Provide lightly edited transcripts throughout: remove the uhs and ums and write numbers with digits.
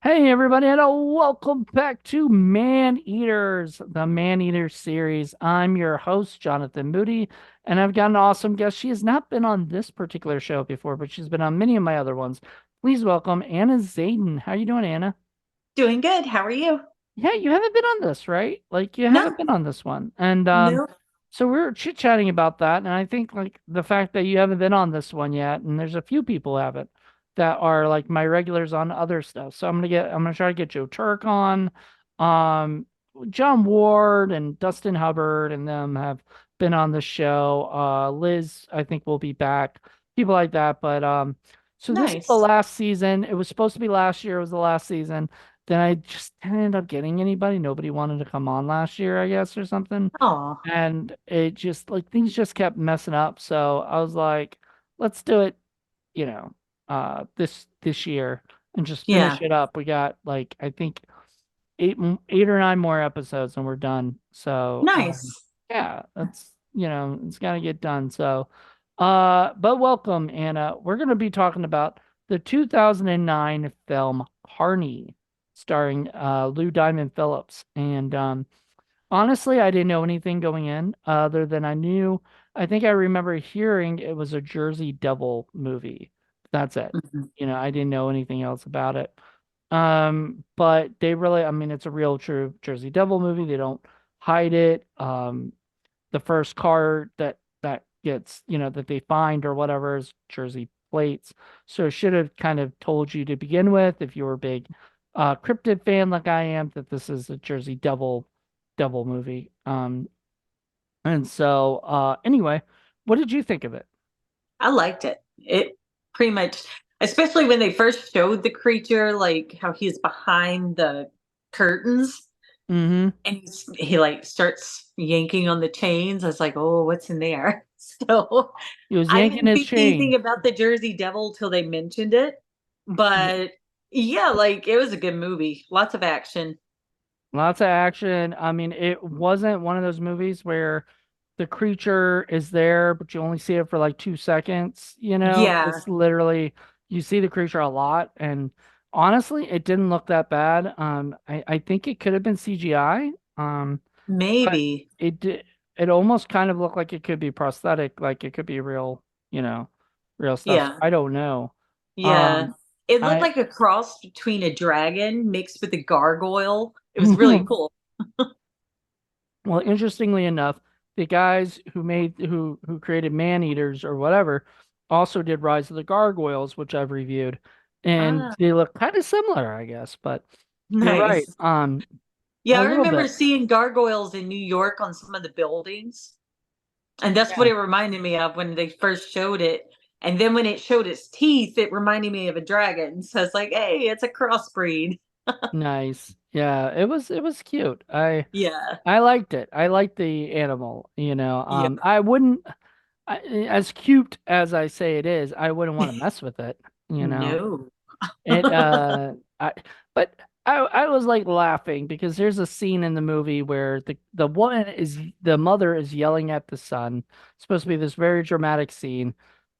Hey everybody, and welcome back to Maneaters, the Maneaters series. I'm your host, Jonathan Moody, and I've got an awesome guest. She has not been on this particular show before, but she's been on many of my other ones. Please welcome Ana Xaden. How you doing, Anna? Doing good. How are you? Yeah, you haven't been on this, right? Like you haven't No, been on this one. And no. so we were chit-chatting about that, and I think like the fact that you haven't been on this one yet, and there's a few people who haven't that are like my regulars on other stuff. So I'm gonna try to get Joe Turk on. Um John Ward and Dustin Hubbard and them have been on the show. Liz, I think will be back. People like that. But so this is the Nice. last season. It was supposed to be last year, it was the last season. Then I just didn't end up getting anybody. Nobody wanted to come on last year, I guess, or something. Oh, And it just like things just kept messing up. So I was like, let's do it, you know, this year and just finish yeah. it up. We got like I think eight or nine more episodes and we're done. So Nice. yeah, that's it's gotta get done. So but welcome, Anna. We're gonna be talking about the 2009 film Carny, starring Lou Diamond Phillips. And honestly, I didn't know anything going in other than I think I remember hearing it was a Jersey Devil movie. That's it. Mhm. I didn't know anything else about it. But they really, I mean, it's a real true Jersey Devil movie. They don't hide it. The first car that gets, that they find or whatever is Jersey plates. So it should have kind of told you to begin with, if you were a big cryptid fan like I am, that this is a Jersey Devil movie. And so anyway, what did you think of it? I liked it. It pretty much, especially when they first showed the creature, like how he's behind the curtains Mm-hmm. and he like starts yanking on the chains. I was like, oh, what's in there? So He was I yanking didn't his think anything chain. about the Jersey Devil till they mentioned it. But yeah, like it was a good movie. Lots of action. Lots of action. I mean, it wasn't one of those movies where the creature is there, but you only see it for like 2 seconds. Yeah, It's literally you see the creature a lot, and honestly, it didn't look that bad. I think it could have been CGI. But maybe. it did. It almost kind of looked like it could be prosthetic, like it could be real, real stuff. So Yeah. I don't know. Yeah. Um, It looked I like a cross between a dragon mixed with a gargoyle. It was really cool. Well, interestingly enough, the guys who created Maneaters or whatever also did Rise of the Gargoyles, which I've reviewed, and Ah, they look kind of similar, I guess. But you're right, nice. Yeah, a I little remember bit. seeing gargoyles in New York on some of the buildings. And that's what Yeah. it reminded me of when they first showed it. And then when it showed its teeth, it reminded me of a dragon. So it's like, hey, it's a crossbreed. Nice. Yeah, it was cute. Yeah. I liked it. I liked the animal. Yeah. I wouldn't, as cute as I say it is, I wouldn't want to mess with it. You know. No. It I but I was like laughing because there's a scene in the movie where the mother is yelling at the son. It's supposed to be this very dramatic scene,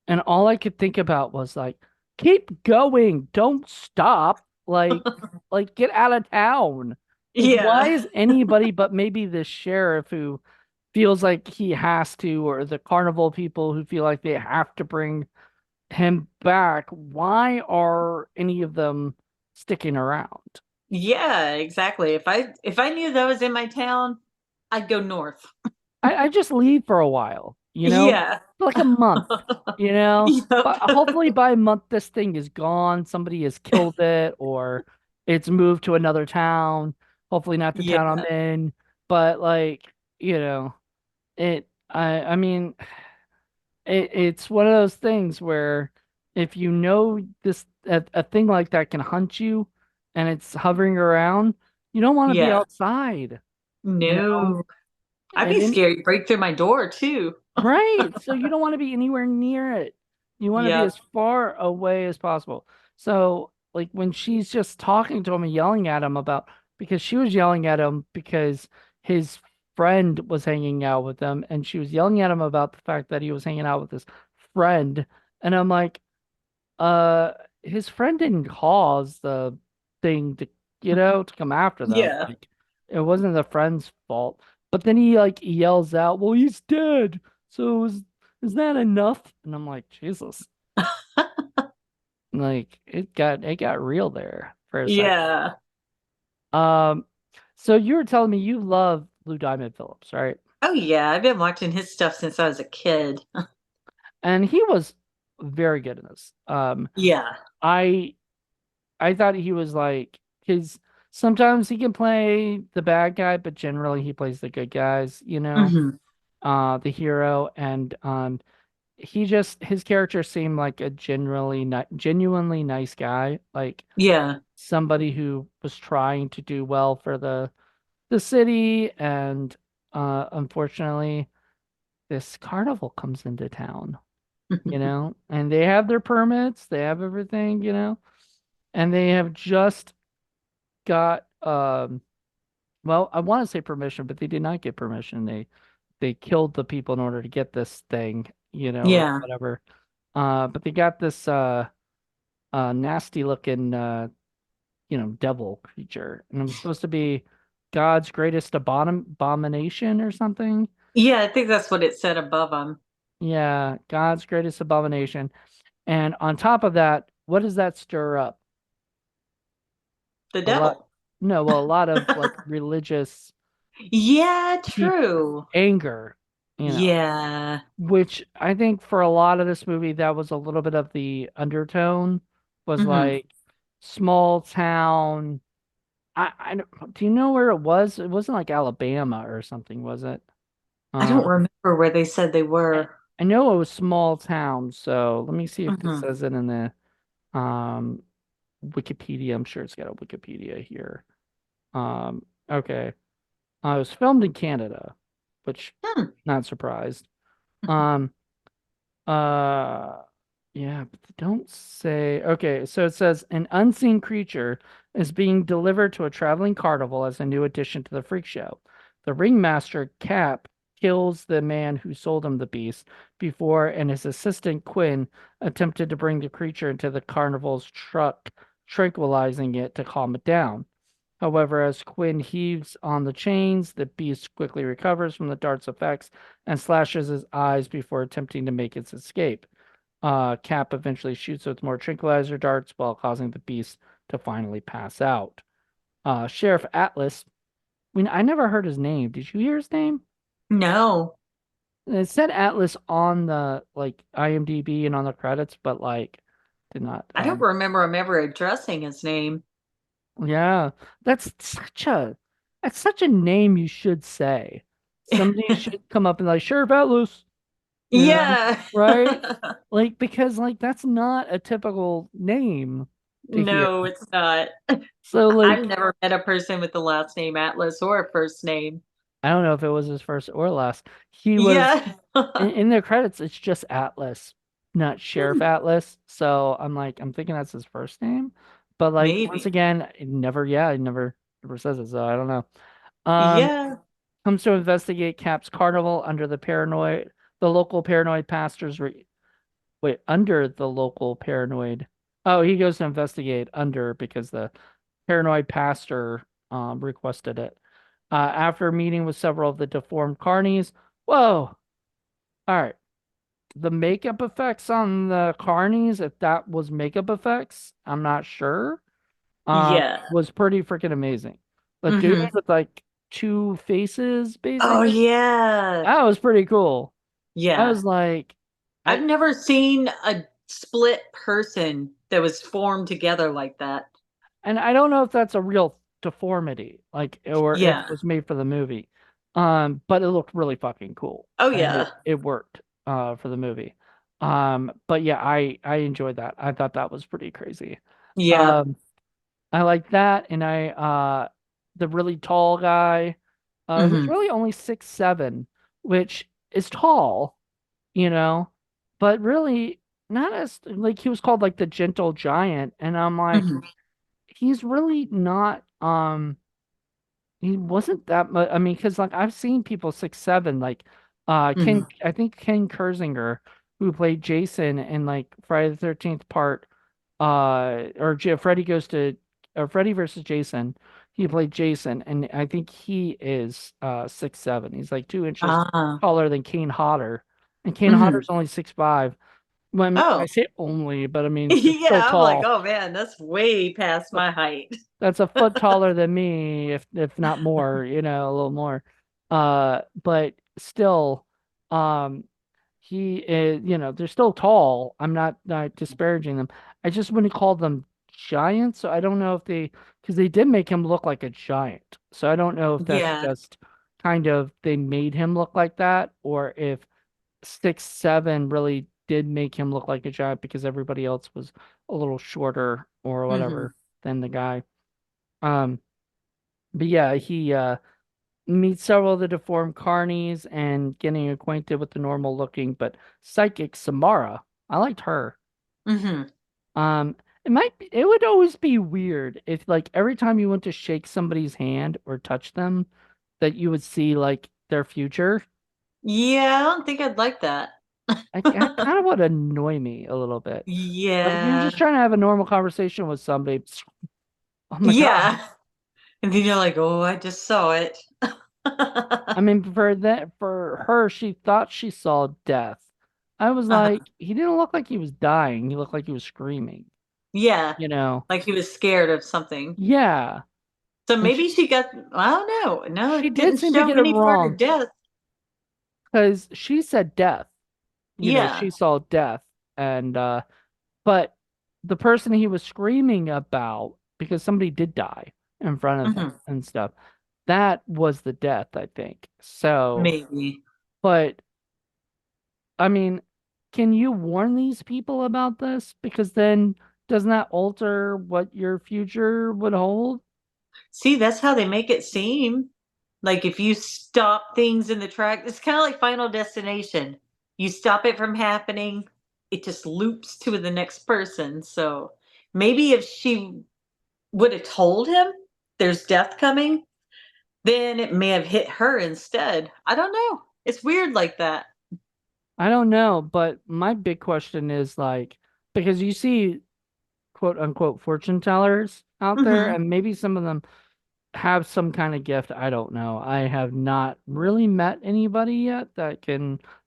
and all I could think about was like, keep going, don't stop. Like get out of town. Like why Yeah. is anybody but maybe the sheriff who feels like he has to, or the carnival people who feel like they have to bring him back, why are any of them sticking around? Yeah, exactly. If I knew that was in my town, I'd go north. I just leave for a while, Yeah. for like a month, Yep. but hopefully by a month this thing is gone. Somebody has killed it or it's moved to another town. Hopefully not the town I'm Yeah. in, but like, I mean, it's one of those things where if you know a thing like that can hunt you and it's hovering around, you don't want to be Yeah. outside, you know? No. I'd And be then scared to break through my door too. right, so you don't want to be anywhere near it. You want to be as Yep. far away as possible. So like when she's just talking to him and yelling at him about because she was yelling at him because his friend was hanging out with him and she was yelling at him about the fact that he was hanging out with his friend And I'm like, uh, his friend didn't cause the thing to, to come after them. Yeah. Like, it wasn't the friend's fault. But then he like yells out, "Well, he's dead. So is that enough?" And I'm like, Jesus. Like it got real there for a second. Yeah. Um, so you were telling me you love Lou Diamond Phillips, right? Oh yeah, I've been watching his stuff since I was a kid. And he was very good in this. Yeah. I I thought he was like his sometimes he can play the bad guy, but generally he plays the good guys, Hmm. the hero. And he just his character seemed like a genuinely nice guy, like Yeah. somebody who was trying to do well for the city. And unfortunately this carnival comes into town, and they have their permits, they have everything, and they have just got well, I want to say permission, but they did not get permission. They killed the people in order to get this thing, or Yeah. whatever. But they got this nasty looking devil creature, and it was supposed to be God's greatest abomination or something. Yeah, I think that's what it said above him. Yeah, God's greatest abomination. And on top of that, what does that stir up? The A lot, devil. no, well, a lot of like religious Yeah, peop true. anger, Yeah. which I think for a lot of this movie, that was a little bit of the undertone, was Hmm. like small town. Do you know where it was? It wasn't like Alabama or something, was it? I don't Uh, remember where they said they I, were. I know it was small town, so let me see if this Hmm. says it in the um Wikipedia. I'm sure it's got a Wikipedia here. Okay. It was filmed in Canada, which Hmm. not surprised. Um, uh, yeah, but they don't say. Okay, so it says an unseen creature is being delivered to a traveling carnival as a new addition to the freak show. The ringmaster Cap kills the man who sold him the beast before, and his assistant Quinn attempted to bring the creature into the carnival's truck, tranquilizing it to calm it down. However, as Quinn heaves on the chains, the beast quickly recovers from the dart's effects and slashes his eyes before attempting to make its escape. Cap eventually shoots with more tranquilizer darts while causing the beast to finally pass out. Sheriff Atlas, I never heard his name. Did you hear his name? No, It said Atlas on the like IMDb and on the credits, but like did not. I don't remember him ever addressing his name. Yeah, that's such a name you should say. Somebody should come up and like Sheriff Atlas, Yeah. right? Like because like that's not a typical name to hear. No, it's not. So I've like never met a person with the last name Atlas or a first name. I don't know if it was his first or last. He was Yeah. in their credits. It's just Atlas, not Sheriff Atlas. So I'm thinking that's his first name, but like once Maybe. again, it never says it. So I don't know. Um, Yeah. comes to investigate Cap's carnival under the local paranoid pastors. Wait, under the local paranoid. Oh, he goes to investigate under because the paranoid pastor requested it. After meeting with several of the deformed carnies. Whoa! All right. The makeup effects on the carnies, if that was makeup effects, I'm not sure. Yeah. Was pretty freaking amazing. The dude Hmm. with like two faces, Oh, basically. yeah. That was pretty cool. I Yeah. was like, I've I never seen a split person that was formed together like that. and I don't know if that's a real deformity, like, or if it Yeah. was made for the movie. But it looked really fucking cool, Oh, and yeah. it worked for the movie. But yeah, I enjoyed that. I thought that was pretty crazy. Yeah. Um, I like that, and the really tall guy, who's Hmm. really only 6'7", which is tall, you know, but really not as like he was called like the gentle giant, and I'm like, Hmm. he's really not. He wasn't that much. I mean, because like I've seen people 6'7", like Hmm. I think Ken Kersinger. who played Jason in like Friday the 13th part, Freddy goes to Freddy versus Jason. He played Jason, and I think he is 6'7". He's like 2 inches Ah. taller than Kane Hodder, and Kane Hmm. Hodder's only 6'5". Well, I mean, I Oh. say only, but I mean it's still Yeah, I'm like, tall. oh man, that's way past But my height. that's a foot taller than me, if not more, a little more. But still, um, he is, they're still tall. I'm not disparaging them. I just wouldn't call them giants. So I don't know if because they did make him look like a giant. So I don't know if that's Yeah. just kind of they made him look like that, or if 6'7" really did make him look like a giant because everybody else was a little shorter or Hmm. whatever than the guy. Um, but yeah, he meets several of the deformed carnies and getting acquainted with the normal looking but psychic Samara. I liked her. Hmm. Um, it would always be weird if like every time you went to shake somebody's hand or touch them, that you would see like their future. Yeah, I don't think I'd like that. I kind of would annoy me a little bit. Like if you're Yeah. just trying to have a normal conversation with somebody, oh my God. Yeah. And then you're like, oh, I just saw it. I mean, for her, she thought she saw death. I was Uh-huh. like, he didn't look like he was dying. He looked like he was screaming, Yeah. you know? Like he was scared of something. Yeah. So And maybe she got, I don't know. No, she it did didn't seem to show get it any part wrong of death. because she said death. Yeah. She saw death. And, but the person he was screaming about, because somebody did die in front of him Hmm. and stuff, that was the death, I think. So, Maybe. but I mean, can you warn these people about this? Because then doesn't that alter what your future would hold? See, that's how they make it seem. Like if you stop things in the track, it's kind of like Final Destination. You stop it from happening, it just loops to the next person. So maybe if she would have told him there's death coming, then it may have hit her instead. I don't know. It's weird like that. I don't know, but my big question is like, because you see quote unquote fortune tellers out there, Hmm. and maybe some of them have some kind of gift. I don't know. I have not really met anybody yet that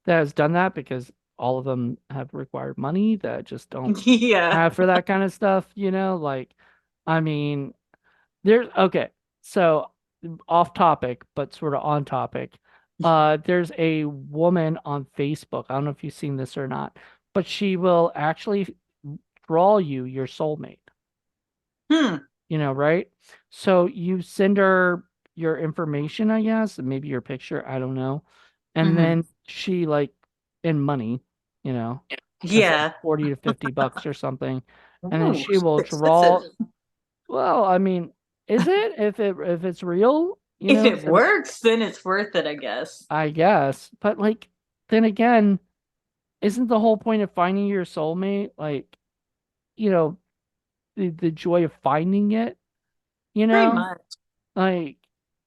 has done that because all of them have required money that I just don't Yeah. have for that kind of stuff, Like, I mean, there's okay. So off topic, but sort of on topic. There's a woman on Facebook. I don't know if you've seen this or not, but she will actually draw you your soulmate, Hmm. right? So you send her your information, I guess, and maybe your picture, I don't know. And Hmm. then she like in money, you know, it's like Yeah. 40 to $50 or something. And then Ooh, she will expensive. draw. Well, I mean, is it if it's real, If it since works, then it's worth it, I guess. I guess, but like then again, isn't the whole point of finding your soulmate like, you know, the joy of finding it, you Pretty know? much. Like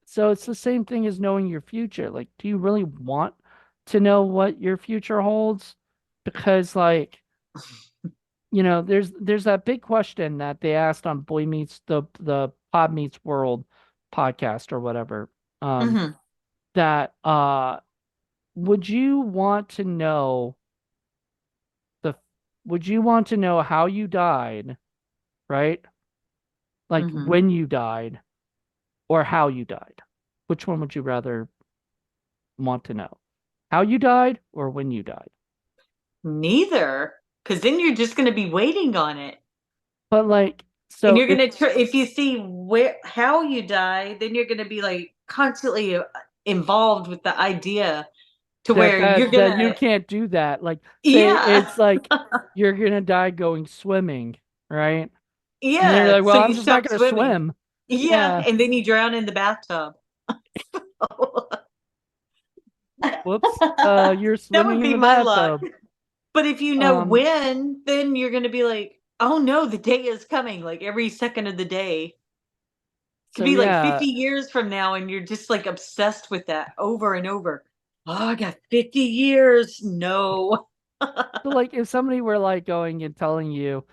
so it's the same thing as knowing your future. Like, do you really want to know what your future holds? Because like, there's that big question that they asked on Boy Meets the Pod Meets World podcast or whatever. Um, Hmm. that would you want to know the would you want to know how you died, right? Like Hmm. when you died or how you died? Which one would you rather want to know? How you died or when you died? Neither, because then you're just going to be waiting on it. But like, And so you're going to try, if you see where, how you die, then you're going to be like constantly involved with the idea to that where you're that going that you to, can't do that. Like, say yeah, it's like you're gonna die going swimming, right? And then you're yeah. like, So well, I'm you just not stop gonna swimming. swim. Yeah. Yeah. And then you drown in the bathtub. Whoops. You're That would swimming in be the my luck. bathtub. But if you know Um, when, then you're going to be like, oh no, the day is coming, like every second of the day. Could so be like yeah, 50 years from now, and you're just like obsessed with that over and over. Oh, I got 50 years. No. So like if somebody were like going and telling you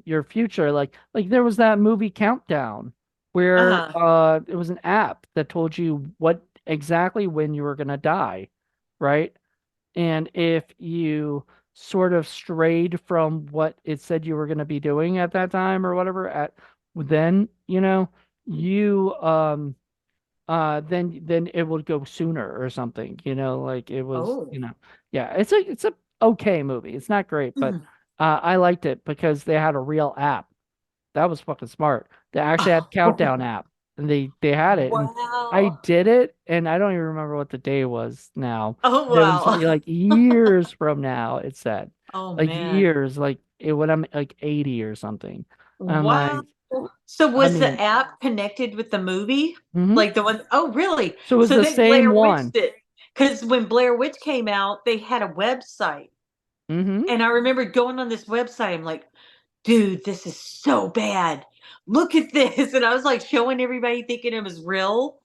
your future, like there was that movie Countdown where Uh-huh. it was an app that told you what exactly when you were gonna die, right? And if you sort of strayed from what it said you were gonna be doing at that time or whatever at then, you then it would go sooner or something, like it was, Oh. yeah, it's a okay movie. It's not great, but Mhm. I liked it because they had a real app. That was fucking smart. They actually had a countdown Oh, app and they had it and I wow. did it and I don't even remember what the day was now. Oh, But it was wow. like years from now, it said. Oh, Like man. years, like it when I'm like 80 or something. I'm Wow. like, So I was the mean, app connected with the movie? hmm. Like the one, oh, really? So it was So the they same Blair one. Witched it. Because when Blair Witch came out, they had a website. Hmm. And I remember going on this website. I'm like, dude, this is so bad. Look at this. And I was like showing everybody thinking it was real.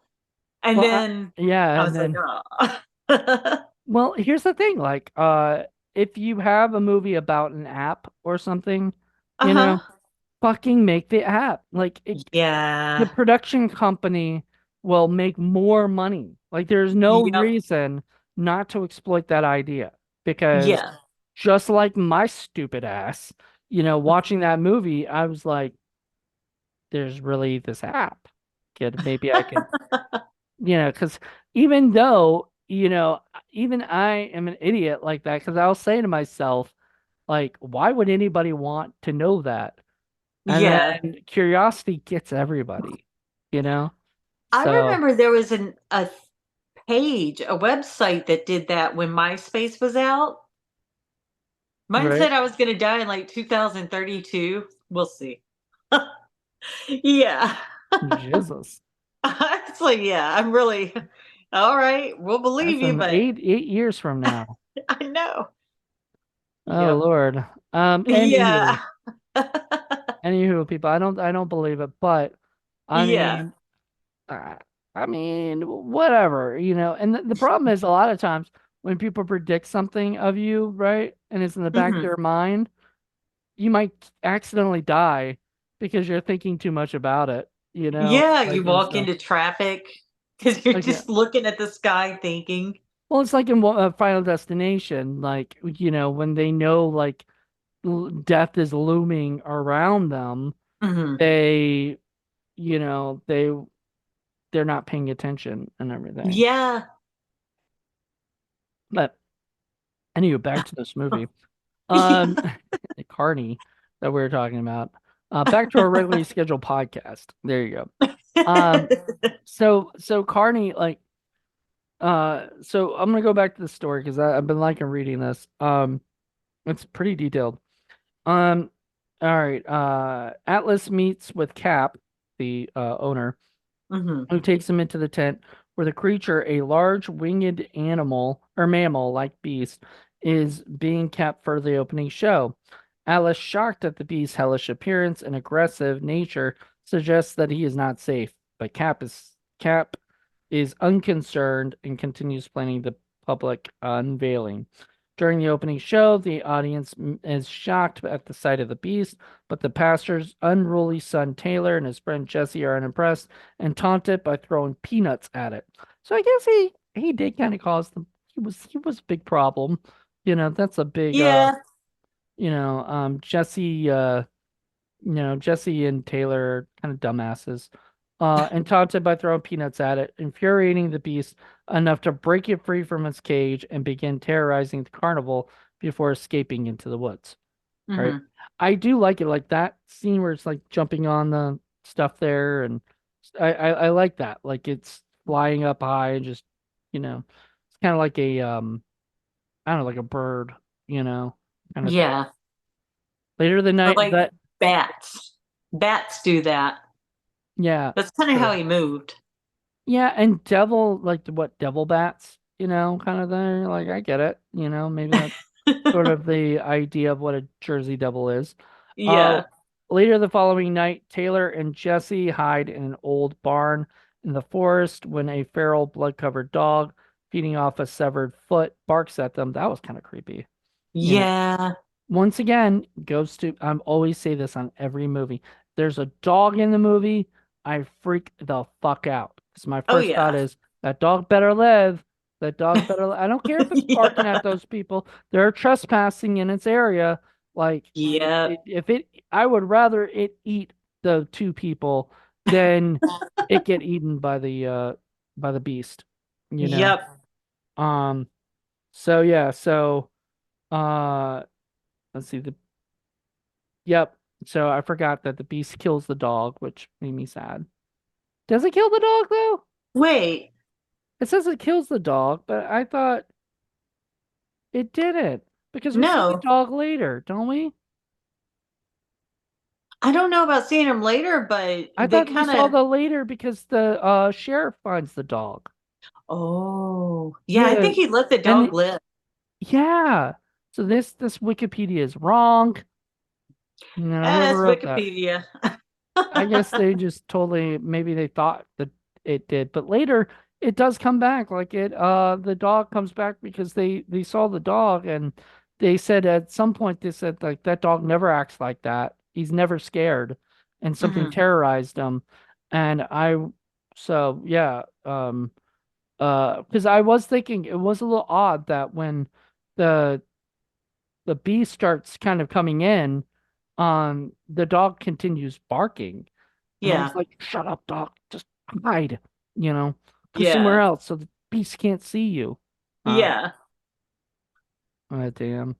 And Well, then yeah, I and was like, then oh. well, here's the thing, like if you have a movie about an app or something, you know, Uh-huh. fucking make the app. Like the Yeah. production company will make more money. Like there's no Yep. reason not to exploit that idea because Yeah. just like my stupid ass, watching that movie, I was like, there's really this app. Kid, maybe I could because even though, even I am an idiot like that, because I'll say to myself, like, why would anybody want to know that? And Yeah. then curiosity gets everybody, you know? I So, remember there was a page, a website that did that when MySpace was out. Mine right? said I was going to die in like 2032. We'll see. Yeah. Jesus. It's like, yeah, I'm really all right. We'll believe That's you, an but 8 years from now. I know. Oh Yep. Lord. Anywho, Yeah. people, I don't believe it, but I Yeah. mean, Uh, I mean, whatever, And the problem is a lot of times when people predict something of you, right, and it's in the back of Hmm. their mind, you might accidentally die because you're thinking too much about it, Yeah, you like and walk stuff. into traffic because you're Like, yeah. just looking at the sky thinking. Well, it's like in Final Destination, like, when they know like death is looming around them, Hmm. they, you know, they they're not paying attention and everything. Yeah. But anyway, back to this movie. Um, Carney that we were talking about. Back to our regularly scheduled podcast. There you go. Um, so Carney, like, so I'm gonna go back to the story because I've been liking reading this. It's pretty detailed. Um, all right. Atlas meets with Cap, the owner, Hmm. who takes him into the tent where the creature, a large winged animal or mammal like beast, is being kept for the opening show. Alice, shocked at the beast's hellish appearance and aggressive nature, suggests that he is not safe, but Cap is unconcerned and continues planning the public unveiling. During the opening show, the audience is shocked at the sight of the beast, but the pastor's unruly son Taylor and his friend Jesse are unimpressed and taunt it by throwing peanuts at it. So I guess he did kind of cause them. He was a big problem. That's a big Yeah. Jesse and Taylor are kind of dumbasses. And taunts it by throwing peanuts at it, infuriating the beast enough to break it free from its cage and begin terrorizing the carnival before escaping into the woods. Right. Hmm. I do like it, like that scene where it's like jumping on the stuff there, and I like that. Like it's flying up high and just, it's kind of like a I don't know, like a bird, kind of thing. Yeah. Later the Or night like that bats. Bats do that. yeah, That's kind of how true. he moved. Yeah, and devil like what devil bats, kind of thing. Like I get it, maybe that's sort of the idea of what a Jersey Devil is. Uh, Yeah. Later the following night, Taylor and Jesse hide in an old barn in the forest when a feral, blood-covered dog feeding off a severed foot barks at them. That was kind of creepy. You know, Yeah. once again, goes to, I'm always say this on every movie. There's a dog in the movie, I freak the fuck out. Because my Oh first thought yeah. is that dog better live. That dog better I don't care if it's barking at Yeah. those people. They're trespassing in its area. Like Yep. if it I would rather it eat the two people than it get eaten by the beast, you know. Yep. Um so yeah, so uh let's see the yep. So I forgot that the beast kills the dog, which made me sad. Does it kill the dog though? Wait. It says it kills the dog, but I thought it didn't because we see the No. dog later, don't we? I don't know about seeing him later, but I they thought we kind saw of. the later because the sheriff finds the dog. Oh, yeah. I Yeah, think he let the and dog live. yeah. So this Wikipedia is wrong. You know, whoever That's wrote that. Wikipedia. I guess they just totally maybe they thought that it did, but later it does come back. Like it the dog comes back because they saw the dog and they said at some point they said like that dog never acts like that. He's never scared and something Hmm. terrorized him. And I so yeah, because I was thinking it was a little odd that when the the bee starts kind of coming in, the dog continues barking. And I was Yeah. like, shut up, dog. Just hide, you know, go somewhere Yeah. else so the beast can't see you. Uh, Yeah. damn.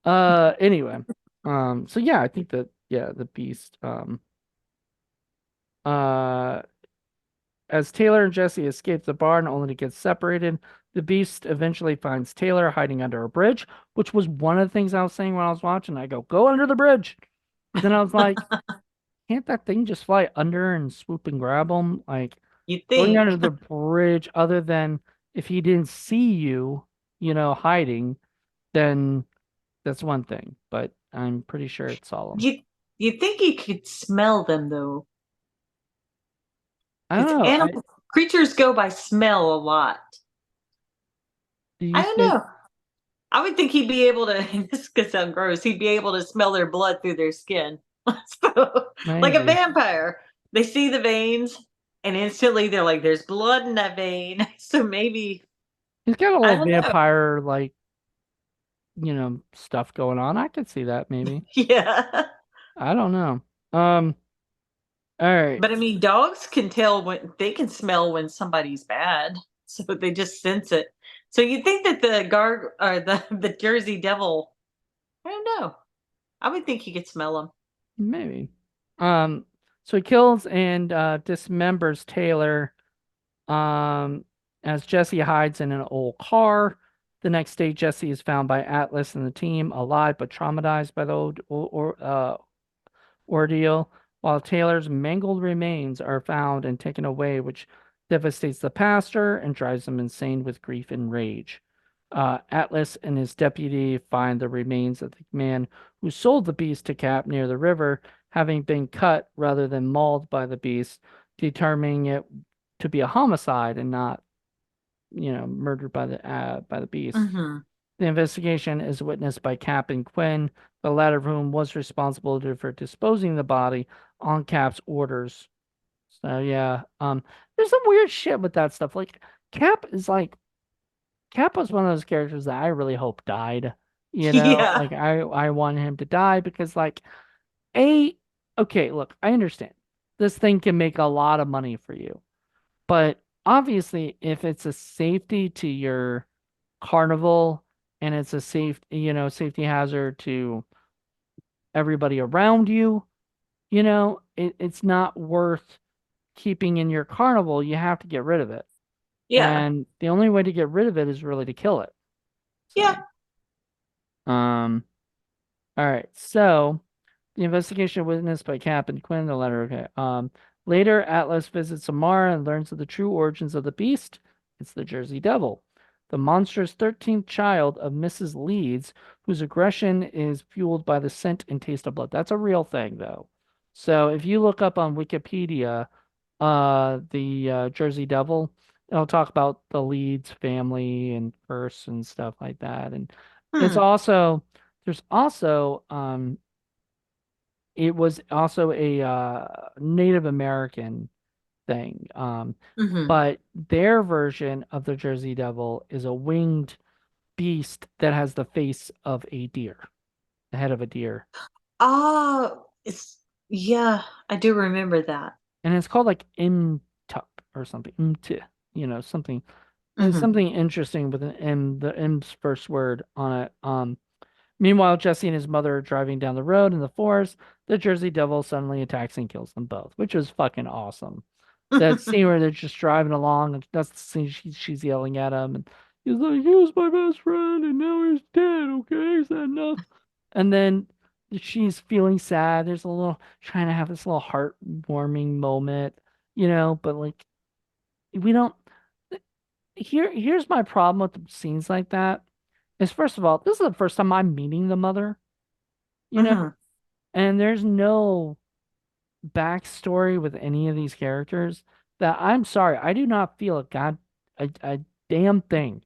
Anyway. So yeah, I think that, yeah, the beast, uh, as Taylor and Jesse escape the barn only to get separated, the beast eventually finds Taylor hiding under a bridge, which was one of the things I was saying when I was watching. I go under the bridge. But then I was like, can't that thing just fly under and swoop and grab him? Like You going think? under the bridge, other than if he didn't see you, hiding, then that's one thing. But I'm pretty sure it saw him. You you think you could smell them though? I don't Because know. animal creatures go by smell a lot. Do I you don't think know. I would think he'd be able to. This could sound gross. He'd be able to smell their blood through their skin, so, like a maybe vampire. They see the veins, and instantly they're like, "There's blood in that vein." So maybe he's got a I little don't know. vampire like stuff going on? I could see that maybe. Yeah, I don't know. Um. All right. but I mean, dogs can tell when they can smell when somebody's bad, so they just sense it. So you think that the gar or the Jersey Devil? I don't know. I would think he could smell them. Maybe. Um. So he kills and dismembers Taylor. Um, as Jesse hides in an old car. The next day, Jesse is found by Atlas and the team alive but traumatized by the ordeal, while Taylor's mangled remains are found and taken away, which devastates the pastor and drives him insane with grief and rage. Atlas and his deputy find the remains of the man who sold the beast to Cap near the river, having been cut rather than mauled by the beast, determining it to be a homicide and not, murdered by the beast. Hmm. The investigation is witnessed by Cap and Quinn, the latter of whom was responsible for disposing the body on Cap's orders. So yeah, there's some weird shit with that stuff. Like Cap is like Cap was one of those characters that I really hope died. Yeah. Like I wanted him to die because like a okay, look, I understand this thing can make a lot of money for you, but obviously if it's a safety to your carnival and it's a safety hazard to everybody around you, it's not worth keeping in your carnival. You have to get rid of it. Yeah. And the only way to get rid of it is really to kill it. Yeah. So, um, all right. So the investigation witnessed by Captain Quinn, the letter. Okay. Later, Atlas visits Samara and learns of the true origins of the beast. It's the Jersey Devil, the monstrous 13th child of Mrs. Leeds, whose aggression is fueled by the scent and taste of blood. That's a real thing, though. So if you look up on Wikipedia, the Jersey Devil, it'll talk about the Leeds family and curse and stuff like that. And It's Hmm. also there's also it was also a Native American thing. Hmm. But their version of the Jersey Devil is a winged beast that has the face of a deer, the head of a deer. Oh, it's yeah, I do remember that. And it's called like Imtup or something. Something. It's Hmm. something interesting with an M, the M's first word on it. Meanwhile, Jesse and his mother are driving down the road in the forest. The Jersey Devil suddenly attacks and kills them both, which was fucking awesome. That scene where they're just driving along, and that's the scene she's yelling at him, and he's like, "He was my best friend, and now he's dead. Okay, is that enough?" And then she's feeling sad. There's a little trying to have this little heartwarming moment, but like we don't. Here's my problem with scenes like that. Is first of all, this is the first time I'm meeting the mother, you know, Hmm. and there's no backstory with any of these characters that I'm sorry, I do not feel a damn thing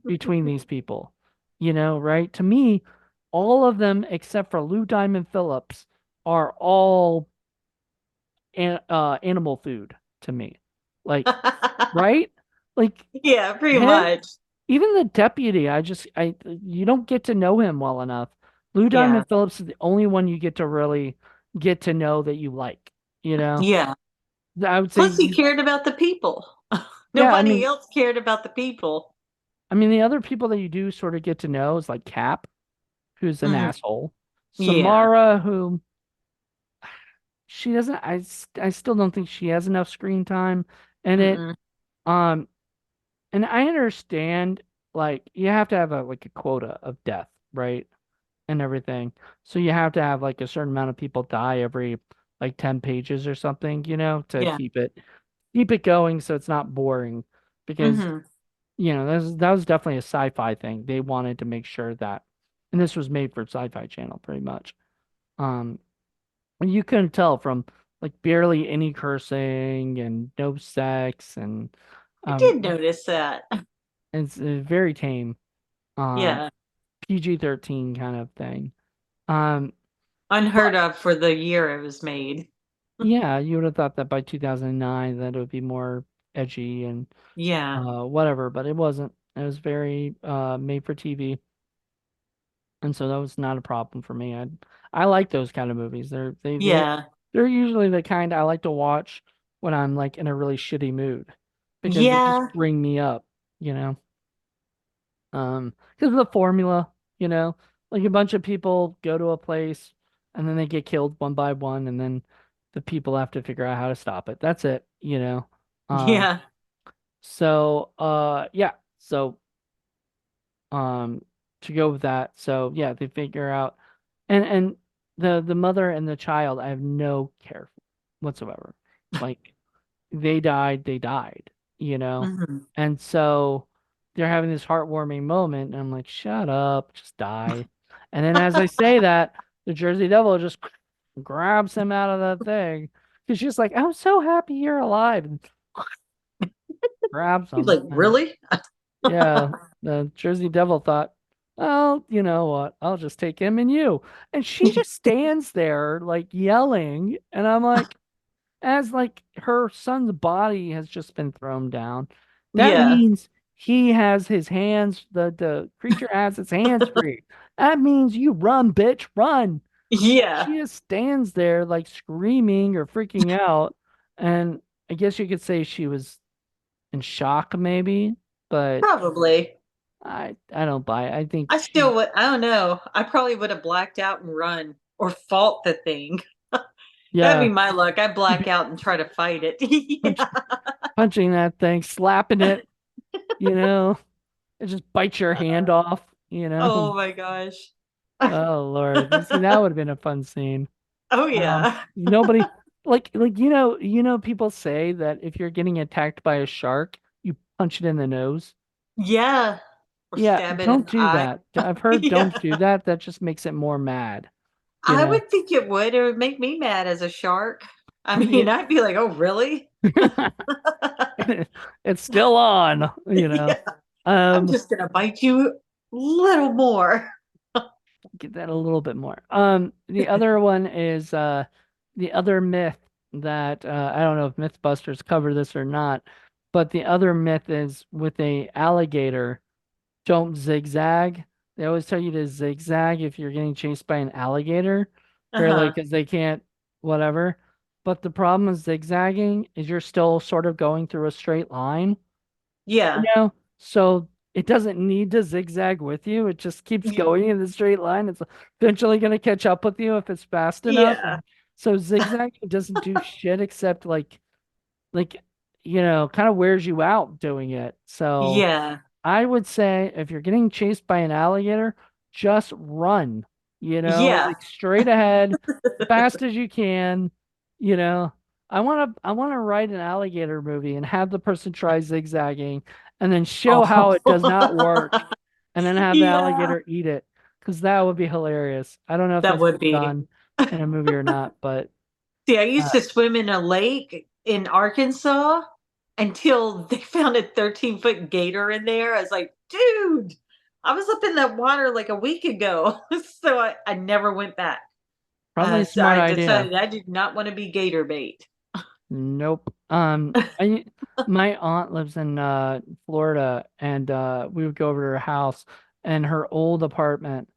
between these people. Right? To me, all of them except for Lou Diamond Phillips are all animal food to me. Like, right? Like Yeah, pretty him, much. even the deputy, you don't get to know him well enough. Lou Yeah. Diamond Phillips is the only one you get to really get to know that you like, you know? Yeah. I would say Plus, he cared about the people. yeah, Nobody else cared about the people. the other people that you do sort of get to know is like Cap, who's an Hmm. asshole. Yeah. Samara, who she doesn't I still don't think she has enough screen time in it. Mm-mm. Um and I understand like you have to have a quota of death, right? And everything. So you have to have like a certain amount of people die every like 10 pages or something, to Yeah. keep it going so it's not boring because Hmm. that was definitely a sci-fi thing. They wanted to make sure that and this was made for Sci-Fi Channel pretty much. Um and you couldn't tell from like barely any cursing and no sex and I um did notice that. it's very tame. Um Yeah. PG-13 kind of thing. Um Unheard of for the year it was made. Yeah, you would have thought that by 2009 that it would be more edgy and Yeah. whatever, but it wasn't. It was very made for TV, and so that was not a problem for me. I like those kind of movies. Yeah. They're usually the kind I like to watch when I'm like in a really shitty mood because they just Yeah. bring me up, you know. Because of the formula, like a bunch of people go to a place and then they get killed one by one, and then the people have to figure out how to stop it. That's it. Um, Yeah. yeah. So, um, to go with that, so yeah, they figure out, and the mother and the child, I have no care for whatsoever. Like, they died, you know? Hmm. And so they're having this heartwarming moment, and I'm like, shut up, just die. And then as I say that, the Jersey Devil just grabs him out of the thing. Because she's like, I'm so happy you're alive, and grabs He's him. like, And really? yeah, the Jersey Devil thought, oh, you know what? I'll just take him and you. And she just stands there like yelling. And I'm like, as like her son's body has just been thrown down. That Yeah. means he has his hands, the creature has its hands free. That means you run, bitch, run. Yeah. She just stands there like screaming or freaking out. And I guess you could say she was in shock maybe, but Probably. I don't buy it. I think I she still would. I don't know. I probably would have blacked out and run or fought the thing. That'd be yeah, my luck. I you'd black be out and try to fight it. punch, Yeah. punching that thing, slapping it, you know, it just bites your hand off. Oh my gosh. Oh Lord. See, that would have been a fun scene. Oh yeah. Nobody like people say that if you're getting attacked by a shark, you punch it in the nose. Yeah. Or Yeah, stab it in don't the do eye. that. I've heard don't Yeah. do that. That just makes it more mad, you I know. would think it would. It would make me mad as a shark. I Yeah. mean, I'd be like, oh, really? It's still on. Yeah. I'm Um, just gonna bite you. little more. Get that a little bit more. The other one is the other myth that I don't know if Mythbusters cover this or not, but the other myth is with a alligator, don't zigzag. They always tell you to zigzag if you're getting chased by an alligator, apparently Uh-huh. because they can't whatever. But the problem with zigzagging is you're still sort of going through a straight line. You Yeah. know, so it doesn't need to zigzag with you. It just keeps Y- going in the straight line. It's eventually going to catch up with you if it's fast enough. Yeah. And so zigzagging doesn't do shit except like kind of wears you out doing it. So Yeah. I would say if you're getting chased by an alligator, just run, Yeah. like straight ahead, fast as you can, you know. I want to write an alligator movie and have the person try zigzagging and then show how Oh. it does not work and then have the Yeah. alligator eat it because that would be hilarious. I don't know if That that's would been be. done in a movie or not, but See, I uh, used to swim in a lake in Arkansas until they found a 13-foot gator in there. I was like, dude, I was up in that water like a week ago. So I never went back. probably a So smart I idea. decided I did not want to be gator bait. Nope. My aunt lives in Florida and we would go over to her house and her old apartment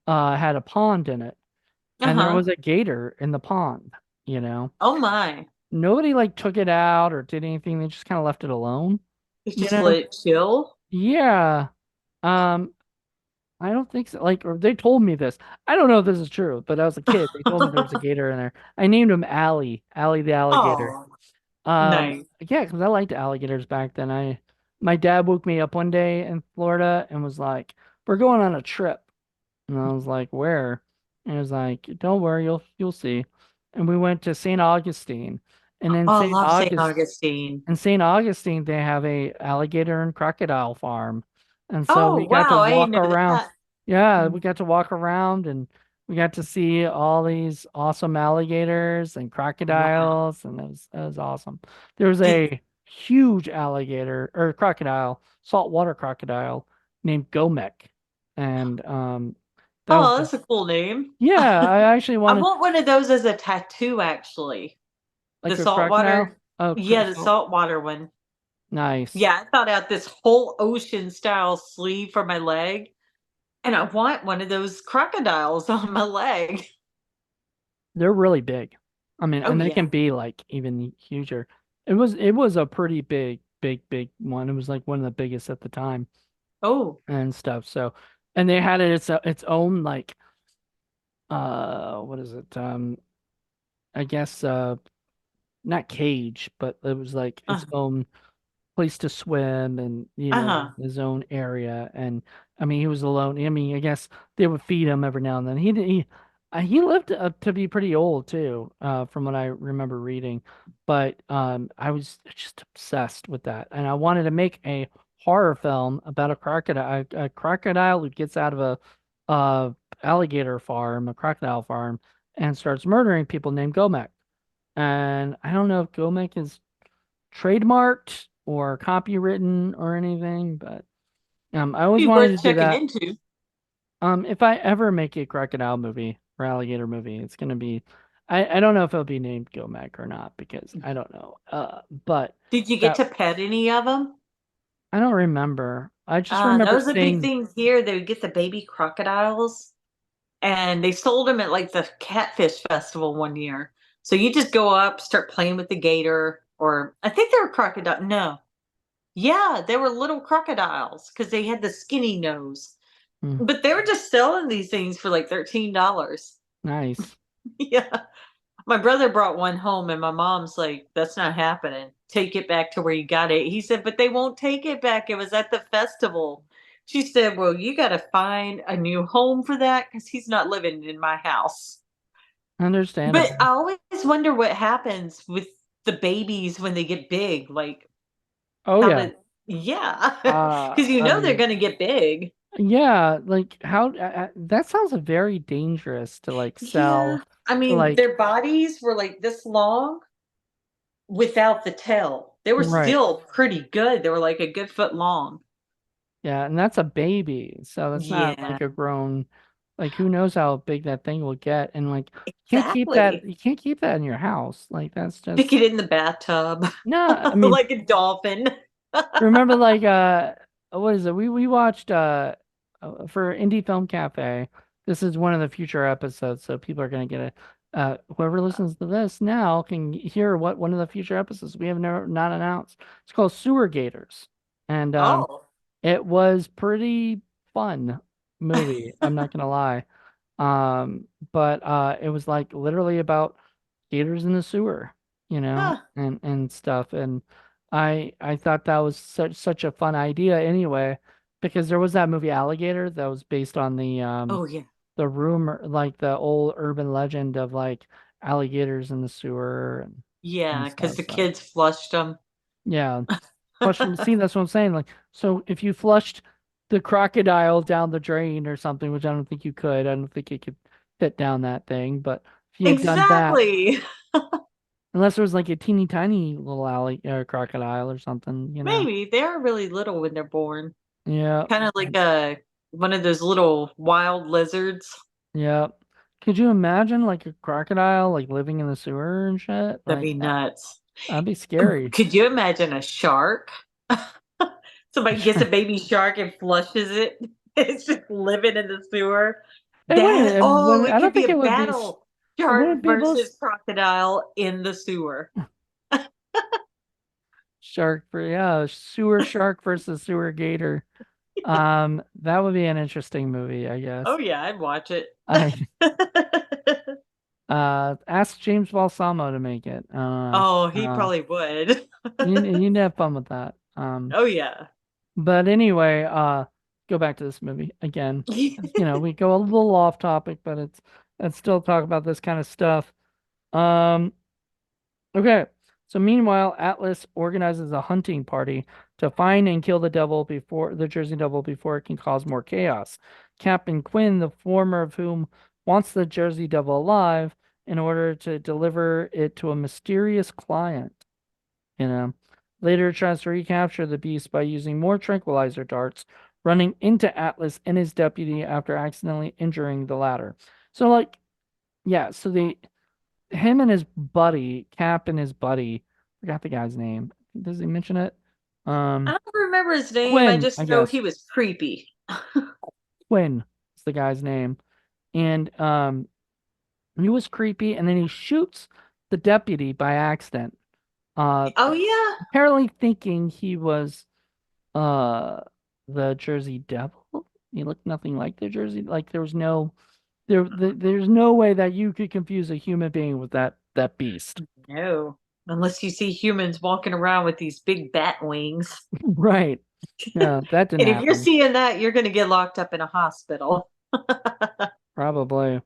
had a pond in it and there Uh-huh. was a gator in the pond, you know. Oh my. Nobody like took it out or did anything. They just kind of left it alone, You you just let know. it chill. Yeah. Um I don't think so. Like, or they told me this. I don't know if this is true, but I was a kid. They told me there was a gator in there. I named him Allie, Allie the alligator. Oh, nice. Yeah, because I liked alligators back then. My dad woke me up one day in Florida and was like, "We're going on a trip." And I was like, "Where?" And he was like, "Don't worry, you'll see." And we went to St. Augustine. And in Oh, I St. love St. August Augustine. in St. Augustine, they have a alligator and crocodile farm. And so Oh, we got to wow. I walk didn't know around. that. Yeah, we got to walk around and we got to see all these awesome alligators and Wow. crocodiles, and it was awesome. There was Did, a huge alligator or crocodile, saltwater crocodile named Gomek. And that was oh, the that's a cool name. yeah, I actually I wanted want one of those as a tattoo, actually. The like a crocodile. saltwater, Oh, yeah, the saltwater one. nice. Yeah, I thought out this whole ocean style sleeve for my leg, and I want one of those crocodiles on my leg. They're really big. I mean, Oh and they can yeah. be like even huger. It was a pretty big one. It was like one of the biggest at the time Oh, and stuff. So, and they had its own like what is it? I guess not cage, but it was like its uh, own place to swim and uh-huh. his own area. And I mean he was alone. I mean I guess they would feed him every now and then. He lived up to be pretty old too, from what I remember reading. But I was just obsessed with that, and I wanted to make a horror film about a crocodile who gets out of a alligator farm, a crocodile farm, and starts murdering people named Gomek. And I don't know if Gomek is trademarked or copywritten or anything, but I always Be wanted to worth do checking that. into. If I ever make a crocodile movie or alligator movie, it's gonna be I don't know if it'll be named Gomek or not because I don't know. But Did you get that to pet any of them? I don't remember. I just remember That was a big seeing thing here. They would get the baby crocodiles, and they sold them at like the Catfish Festival one year. So you just go up, start playing with the gator, or I think they were crocodile. No, yeah, they were little crocodiles because they had the skinny nose. hmm, But they were just selling these things for like $13. nice. Yeah. My brother brought one home and my mom's like, that's not happening. Take it back to where you got it. He said, but they won't take it back. It was at the festival. She said, well, you got to find a new home for that because he's not living in my house. But I Understandable. always wonder what happens with the babies when they get big. Like, Oh how yeah. did, yeah, because I they're mean, going to get big. yeah, like how that sounds very dangerous to like Yeah. sell I to mean, like their bodies were like this long without the tail. They were right. still pretty good. They were like a good foot long. Yeah, and that's a baby. So that's not Yeah, like a grown, like who knows how big that thing will get. And like exactly. you can't keep that in your house. Like that's Stick just it in the bathtub no, I mean, like a dolphin. remember like what is it? We watched for Indie Film Cafe. This is one of the future episodes, so people are gonna get it. Whoever listens to this now can hear what one of the future episodes we have never not announced. It's called Sewer Gators. And Oh. it was pretty fun movie, I'm not gonna lie. But it was like literally about gators in the sewer, Huh. and stuff. And I thought that was such a fun idea anyway, because there was that movie Alligator that was based on Oh yeah. the rumor, like the old urban legend of like alligators in the sewer and Yeah, because stuff. the So kids flushed them. yeah. See, that's what I'm saying. Like, so if you flushed the crocodile down the drain or something, which I don't think you could, I don't think you could fit down that thing. But if you had done that, Exactly. unless there was like a teeny tiny little alley crocodile or something. Maybe they are really little when they're born. Yeah, Kind of like a one of those little wild lizards. yeah. Could you imagine like a crocodile like living in the sewer and shit? That'd Like be nuts. that'd be scary. Could you imagine a shark? Somebody gets a baby shark and flushes it. It's just living in the sewer. It wouldn't. That oh, I it don't could be think a it would be. battle. It wouldn't Shark be able. versus crocodile in the sewer. Shark for yeah, sewer shark versus sewer gator. That would be an interesting movie, I Oh guess. yeah, I'd watch it. I ask James Balsamo to make it. Oh, he Uh, probably would. you'd have fun with that. Oh yeah. But anyway, go back to this movie again. We go a little off topic, but let's still talk about this kind of stuff. Um, Okay. So meanwhile, Atlas organizes a hunting party to find and kill the Jersey Devil before it can cause more chaos. Captain Quinn, the former of whom wants the Jersey Devil alive in order to deliver it to a mysterious client, you know. Later tries to recapture the beast by using more tranquilizer darts, running into Atlas and his deputy after accidentally injuring the latter. So like, yeah, so they him and his buddy, Cap and his buddy, forgot the guy's name. Does he mention it? I Um, don't remember his name. I Quinn, I just know guess. he was creepy. Quinn is the guy's name. And he was creepy, and then he shoots the deputy by accident. Uh, Oh yeah. apparently thinking he was uh the Jersey Devil. He looked nothing like the Jersey. Like there was no there's no way that you could confuse a human being with that beast. No. Unless you see humans walking around with these big bat wings. Right. Yeah, that didn't And if you're happen. seeing that, you're going to get locked up in a hospital. Probably.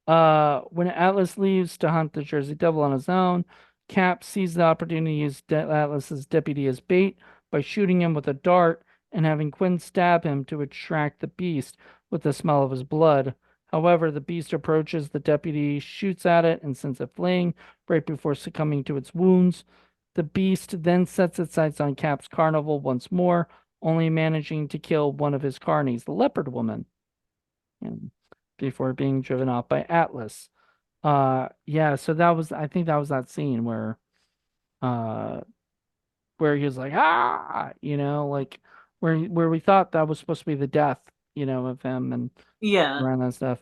When Atlas leaves to hunt the Jersey Devil on his own, Cap sees the opportunity to use Atlas's deputy as bait by shooting him with a dart and having Quinn stab him to attract the beast with the smell of his blood. However, the beast approaches the deputy, shoots at it, and sends it fleeing right before succumbing to its wounds. The beast then sets its sights on Cap's carnival once more, only managing to kill one of his carnies, the leopard woman, and before being driven off by Atlas. Yeah, so I think that was that scene uh where he was like, like where we thought that was supposed to be the death, of him and Yeah. around that stuff.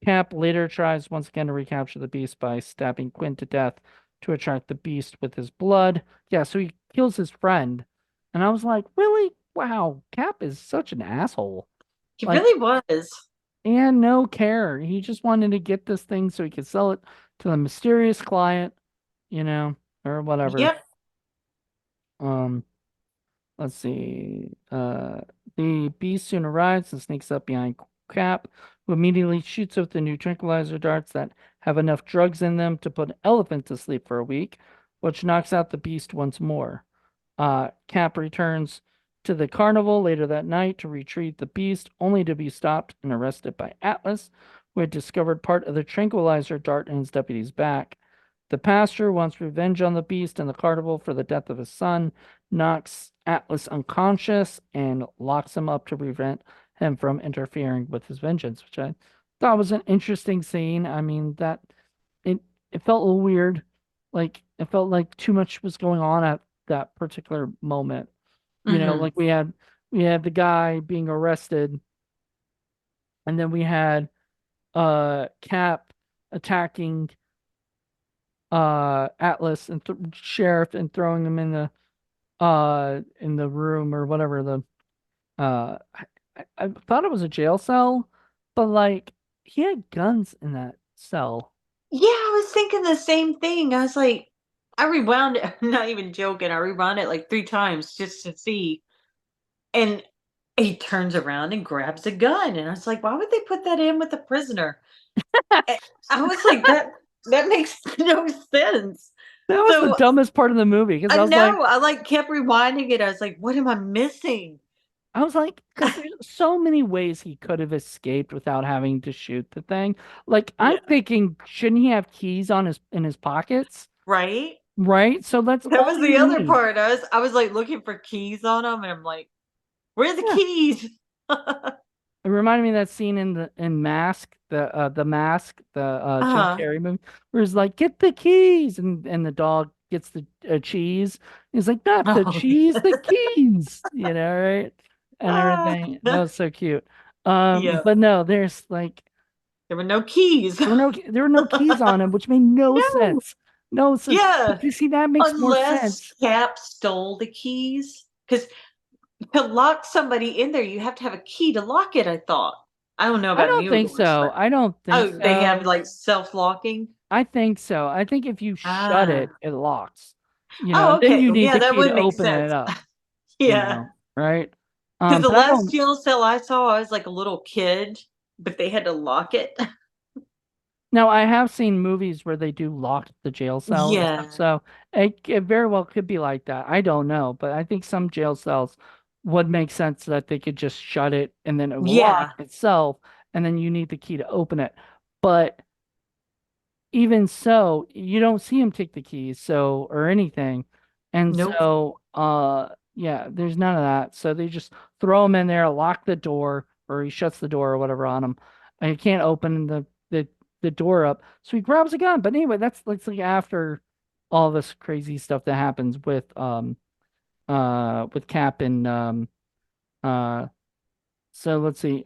Cap later tries once again to recapture the beast by stabbing Quinn to death to attract the beast with his blood. Yeah, so he kills his friend. And I was like, really? Wow, Cap is such an asshole. He Like, really was. and no care. He just wanted to get this thing so he could sell it to the mysterious client, or whatever. Yep. Um, let's see. The beast soon arrives and sneaks up behind Cap, who immediately shoots with the new tranquilizer darts that have enough drugs in them to put an elephant to sleep for a week, which knocks out the beast once more. Cap returns to the carnival later that night to retrieve the beast, only to be stopped and arrested by Atlas, who had discovered part of the tranquilizer dart in his deputy's back. The pastor wants revenge on the beast and the carnival for the death of his son, knocks Atlas unconscious, and locks him up to prevent him from interfering with his vengeance, which I thought was an interesting scene. I mean, that it it felt a little weird. Like it felt like too much was going on at that particular moment. Hmm. Like we had the guy being arrested, and then we had Cap attacking Atlas and Sheriff and throwing him in the room or whatever the I thought it was a jail cell, but like he had guns in that cell. Yeah, I was thinking the same thing. I was like, I rewound it. I'm not even joking. I rewound it like 3 times just to see. And he turns around and grabs a gun. And I was like, why would they put that in with the prisoner? That Eh, I was like, that makes no sense. was the So dumbest part of the movie because I know I like kept rewinding it. I was like, what am I missing? I was like, because there's so many ways he could have escaped without having to shoot the thing. Like I'm Yeah. thinking, shouldn't he have keys on his pockets? Right? Right? So that's That all was the you other need. part. I was like looking for keys on him and I'm like, where are the Yeah. keys? It reminded me of that scene in Mask, the Mask, the Jim Uh-huh. Carrey movie, where he's like, "Get the keys," and the dog gets the cheese. He's like, "Not the Oh, cheese, the keys," right? And ah. everything. That was so cute. Yeah. But no, there's like There were no keys. there were no keys on him, which made no No. sense. No sense. Yeah. But you see, that makes more Unless sense. Cap stole the keys. Because to lock somebody in there, you have to have a key to lock it, I thought. I don't know I about don't new think doors, so. but I don't think oh, they have so. like self-locking. I think so. I think if you shut it, Ah. it locks. Oh, And then okay. you need Yeah, the that key to would make open it sense. up, Yeah. right? Because the But I last don't, jail cell I saw, I was like a little kid, but they had to lock it. now I have seen movies where they do lock the jail cell and stuff, Yeah. so it very well could be like that. I don't know, but I think some jail cells would make sense that they could just shut it and then it will lock Yeah. itself, and then you need the key to open it. But even so, you don't see him take the keys, so or anything. And Nope. so yeah, there's none of that. So they just throw him in there, lock the door, or he shuts the door or whatever on him. And he can't open the door up. So he grabs a gun. But anyway, that's like after all this crazy stuff that happens with Cap and uh so let's see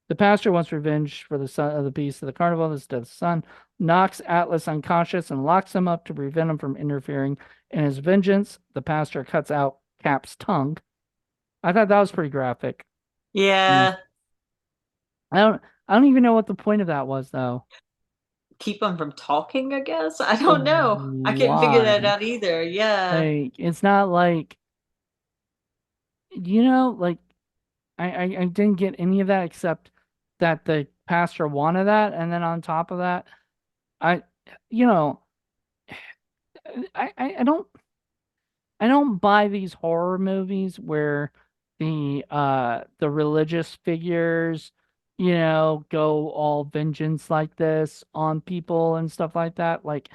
the pastor wants revenge for the son of the beast of the carnival, his dead son, knocks Atlas unconscious and locks him up to prevent him from interfering in his vengeance. The pastor cuts out Cap's tongue. I thought that was pretty graphic. Mm. Yeah. I don't even know what the point of that was though. Keep them from talking, I guess. I But don't know. I couldn't figure why? that out either. Yeah. Like it's not like like I didn't get any of that except that the pastor wanted that, and then on top of that, I you know I don't buy these horror movies where the religious figures, go all vengeance like this on people and stuff like that. Like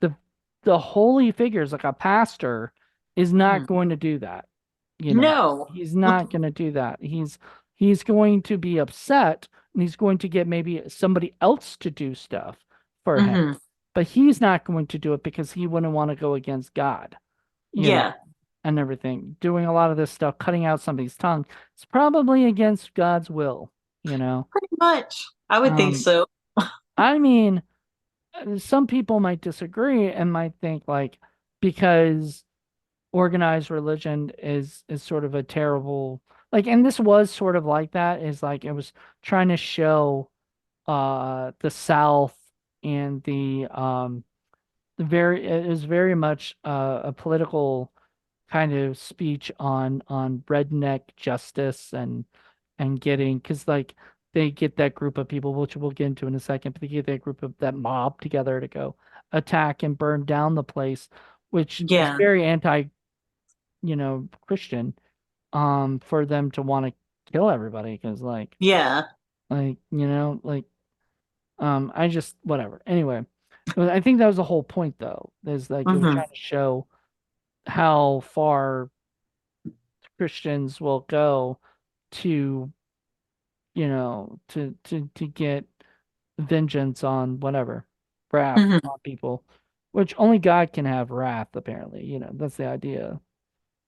the the holy figures, like a pastor, is not Mhm. going to do that. No. He's not going to do that. He's going to be upset and he's going to get maybe somebody else to do stuff for him. Hmm. But he's not going to do it because he wouldn't want to go against God you know, Yeah. and everything. Doing a lot of this stuff, cutting out somebody's tongue, it's probably against God's will. Pretty much. I would think Um, so. I mean, some people might disagree and might think like because organized religion is sort of a terrible and this was sort of like that is like it was trying to show the South and it is very much a political kind of speech on redneck justice and getting because they get that group of people which we'll get into in a second but they get that mob together to go attack and burn down the place which is Yeah. very anti Christian for them to want to kill everybody because Yeah. I just whatever anyway But I think that was the whole point, though. Is like it was Hmm. trying to show how far Christians will go to, to get vengeance on whatever, wrath Hmm. on people, which only God can have wrath, apparently. That's the idea.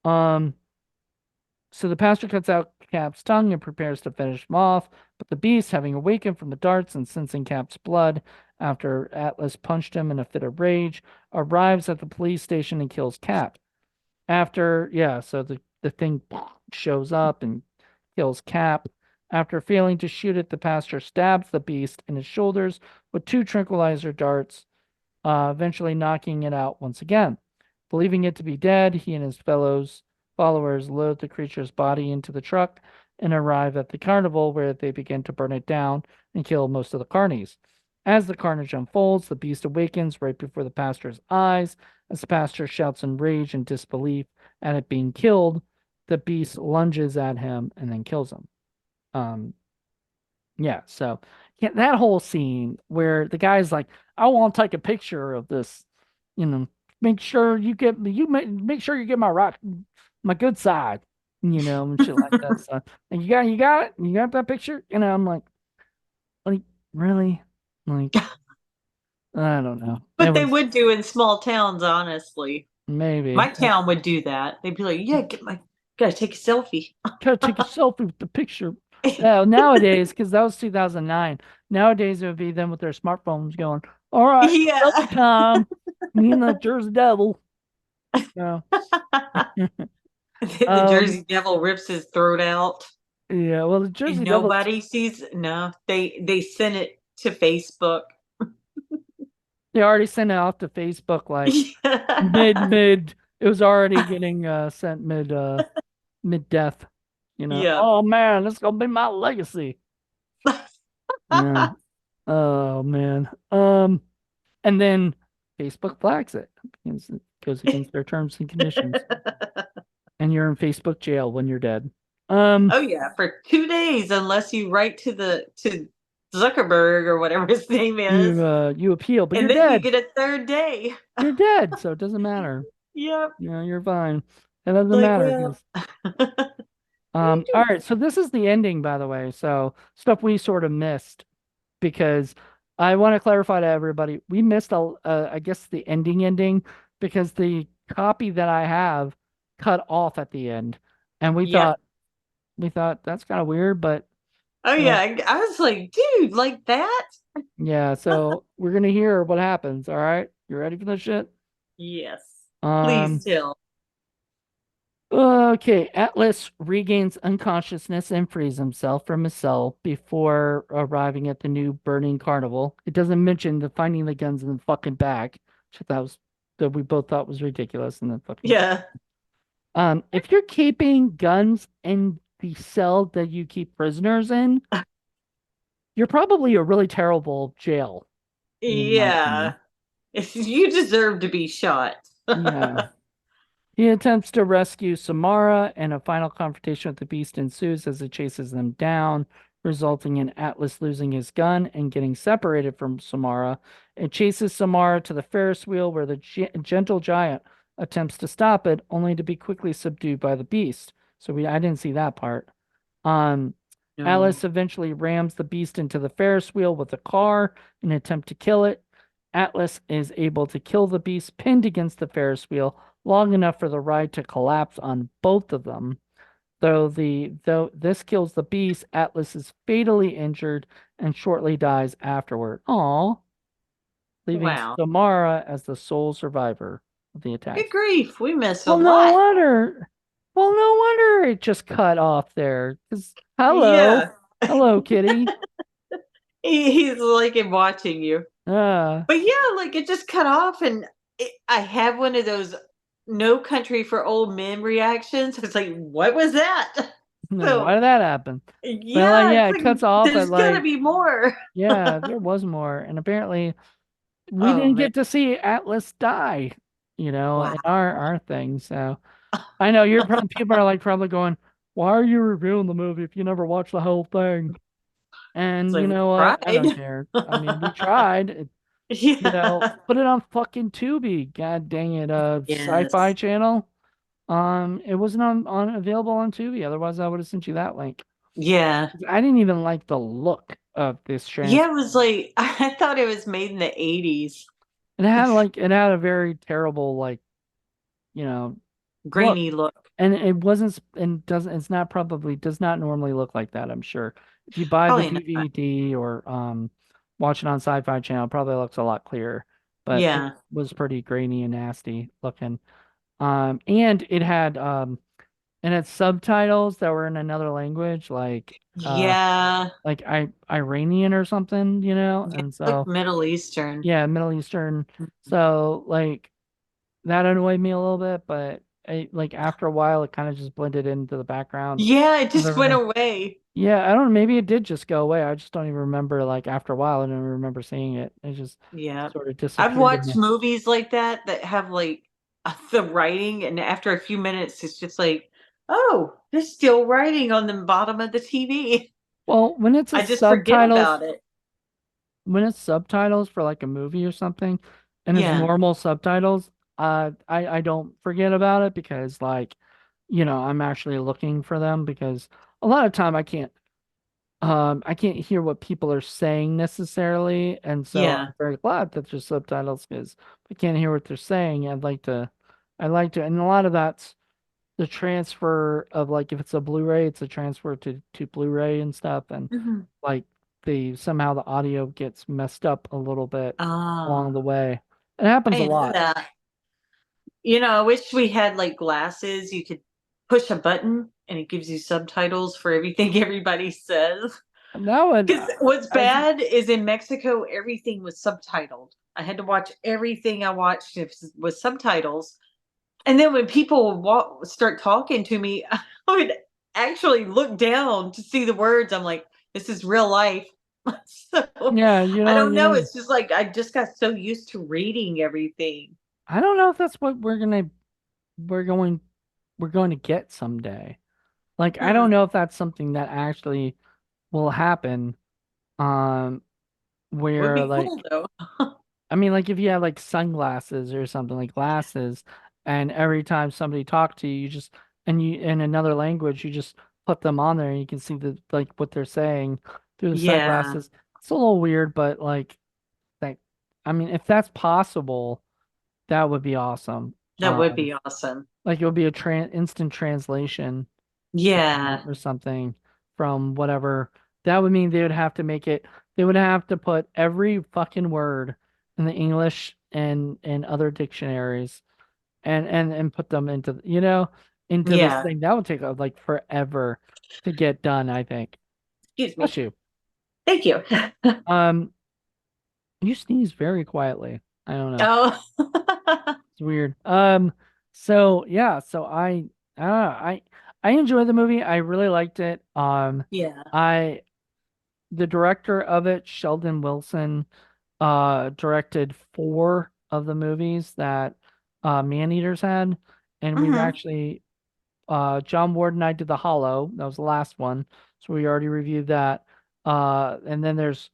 Um, so the pastor cuts out Cap's tongue and prepares to finish him off, but the beast, having awakened from the darts and sensing Cap's blood after Atlas punched him in a fit of rage, arrives at the police station and kills Cap. So the thing shows up and kills Cap. After failing to shoot it, the pastor stabs the beast in his shoulders with two tranquilizer darts, eventually knocking it out once again. Believing it to be dead, he and his followers load the creature's body into the truck and arrive at the carnival where they begin to burn it down and kill most of the carnies. As the carnage unfolds, the beast awakens right before the pastor's eyes. As the pastor shouts in rage and disbelief at it being killed, the beast lunges at him and then kills him. Um, yeah, so yeah, that whole scene where the guy's like, "I want to take a picture of this, you know, make sure make sure you get my good side, and shit like that." So, and you got that picture, I'm like, really, like, I don't know. It But they was would do in small towns, honestly. My maybe town would do that. They'd be like, "Yeah, gotta take a selfie." gotta take a selfie with the picture. Nowadays, because that was 2009. Nowadays, it would be them with their smartphones going, "All right, selfie Yeah. time. Me and the Jersey Devil." Yeah. The Um. Jersey Devil rips his throat out, Yeah. Well, the and Jersey Devil. nobody sees. No, they send it to Facebook. They already sent it off to Facebook like mid Yeah. mid. It was already getting sent mid death. Yep. Oh man, this is gonna be my legacy. Yeah. Oh man. And then Facebook flags it because it goes against their terms and conditions, and you're in Facebook jail when you're dead. Um, Oh yeah, for 2 days, unless you write to Zuckerberg or whatever his name is, you appeal, but you're and then you dead. get a third day. You're dead, so it doesn't matter. Yep. You're fine. It doesn't Like, matter well, because what are you all doing? right. So this is the ending, by the way. So stuff we sort of missed because I want to clarify to everybody we missed I guess the ending because the copy that I have cut off at the end, and Yep. we thought that's kind of weird, but Oh yeah, uh, I was like, dude, like that? yeah. So we're gonna hear what happens. All right, you ready for this shit? Yes. Please Um. tell. Okay, Atlas regains unconsciousness and frees himself from his cell before arriving at the new burning carnival. It doesn't mention the finding the guns in the fucking bag, which I thought was that we both thought was ridiculous and then fucking. Yeah. If you're keeping guns in the cell that you keep prisoners in, you're probably a really terrible jail, in my Yeah. opinion. You deserve to be shot. Yeah. He attempts to rescue Samara, and a final confrontation with the beast ensues as it chases them down, resulting in Atlas losing his gun and getting separated from Samara. It chases Samara to the Ferris wheel where the gentle giant attempts to stop it, only to be quickly subdued by the beast. I didn't see that part. Um, No. Alice eventually rams the beast into the Ferris wheel with a car in an attempt to kill it. Atlas is able to kill the beast pinned against the Ferris wheel long enough for the ride to collapse on both of them. Though this kills the beast, Atlas is fatally injured and shortly dies afterward. Aw, leaving Wow. Samara as the sole survivor of the Good attacks. grief. We missed a Well, no lot. wonder. Well, no wonder it just cut off there. 'Cause hello, Yeah. hello, kitty. He's like him watching you. Uh, But yeah, like it just cut off, and I have one of those "No Country for Old Men" reactions. It's like, what was that? why So did that happen? But like, yeah, yeah, it's it like cuts off at there's gotta like, be more. yeah, there was more, and apparently we Oh didn't man, get to see Atlas die, in wow. our thing. So I know people are like probably going, "Why are you reviewing the movie if you never watched the whole thing?" It's And like you we know what? I don't tried. care. I mean, we tried. Yeah. put it on fucking Tubi. God dang it, Sci-Fi Yes. Channel. It wasn't on available on Tubi. Otherwise, I would have sent you that link. Yeah. I didn't even like the look of this Yeah, trans. it was like I thought it was made in the 80s. It had a very terrible you know look, Grainy look. and it wasn't and doesn't it's not probably does not normally look like that. I'm sure if you buy the Probably not. DVD or watch it on Sci-Fi Channel, it probably looks a lot clearer. But it Yeah. was pretty grainy and nasty looking. And it had subtitles that were in another language, Yeah. Iranian or something, Yeah. and Look so Middle Eastern. yeah, Middle Eastern. Mhm. So that annoyed me a little bit, but after a while, it kind of just blended into the background Yeah, it of just went everything. away. Yeah, I don't know. Maybe it did just go away. I just don't even remember. Like after a while, I don't even remember seeing it. It just Yeah. sort of I've disappeared in watched the. movies like that have like the writing, and after a few minutes, it's just like, oh, there's still writing on the bottom of the TV. Well, I just forget about it. when it's subtitles for like a movie or something, and it's Yeah. normal subtitles, I don't forget about it because I'm actually looking for them because a lot of time I can't hear what people are saying necessarily, and so Yeah. I'm very glad that there's subtitles because if I can't hear what they're saying, I'd like to, and a lot of that's the transfer of like if it's a Blu-ray, it's a transfer to Blu-ray and stuff, and Mhm. like somehow the audio gets messed up a little bit along the Ah, way. It I happens a didn't know lot. that. I wish we had like glasses. You could push a button and it gives you subtitles for everything everybody says. Now Because what's I think bad is in Mexico, everything was subtitled. I had to watch everything I watched with subtitles. And then when people would start talking to me, I would actually look down to see the words. I'm like, this is real life. So yeah, I don't know. It's just like I just got so used to reading everything. I don't know if that's what we're going we're going to get someday. Like I Hmm. don't know if that's something that actually will happen. Um, Would where be cool though. I mean, like if you have like sunglasses or something like glasses, and every time somebody talked to you, you just and you in another language, you just put them on there and you can see what they're saying through the Yeah, sunglasses. It's a little weird, but that I mean, if that's possible, that would be awesome. that would be awesome. Like it would be a instant translation Yeah. or something from whatever. That would mean they would have to put every fucking word in the English and other dictionaries and put them into this Yeah. thing. That would take like forever to get done, I think. Excuse Bless me. you. Thank you. Um, you sneeze very quietly. I don't know. Oh. It's weird. So yeah, I I enjoyed the movie. I really liked it. Yeah. I the director of it, Sheldon Wilson, directed four of the movies that Maneaters had, and we've Hmm. actually John Ward and I did The Hollow. That was the last one, so we already reviewed that. And then there's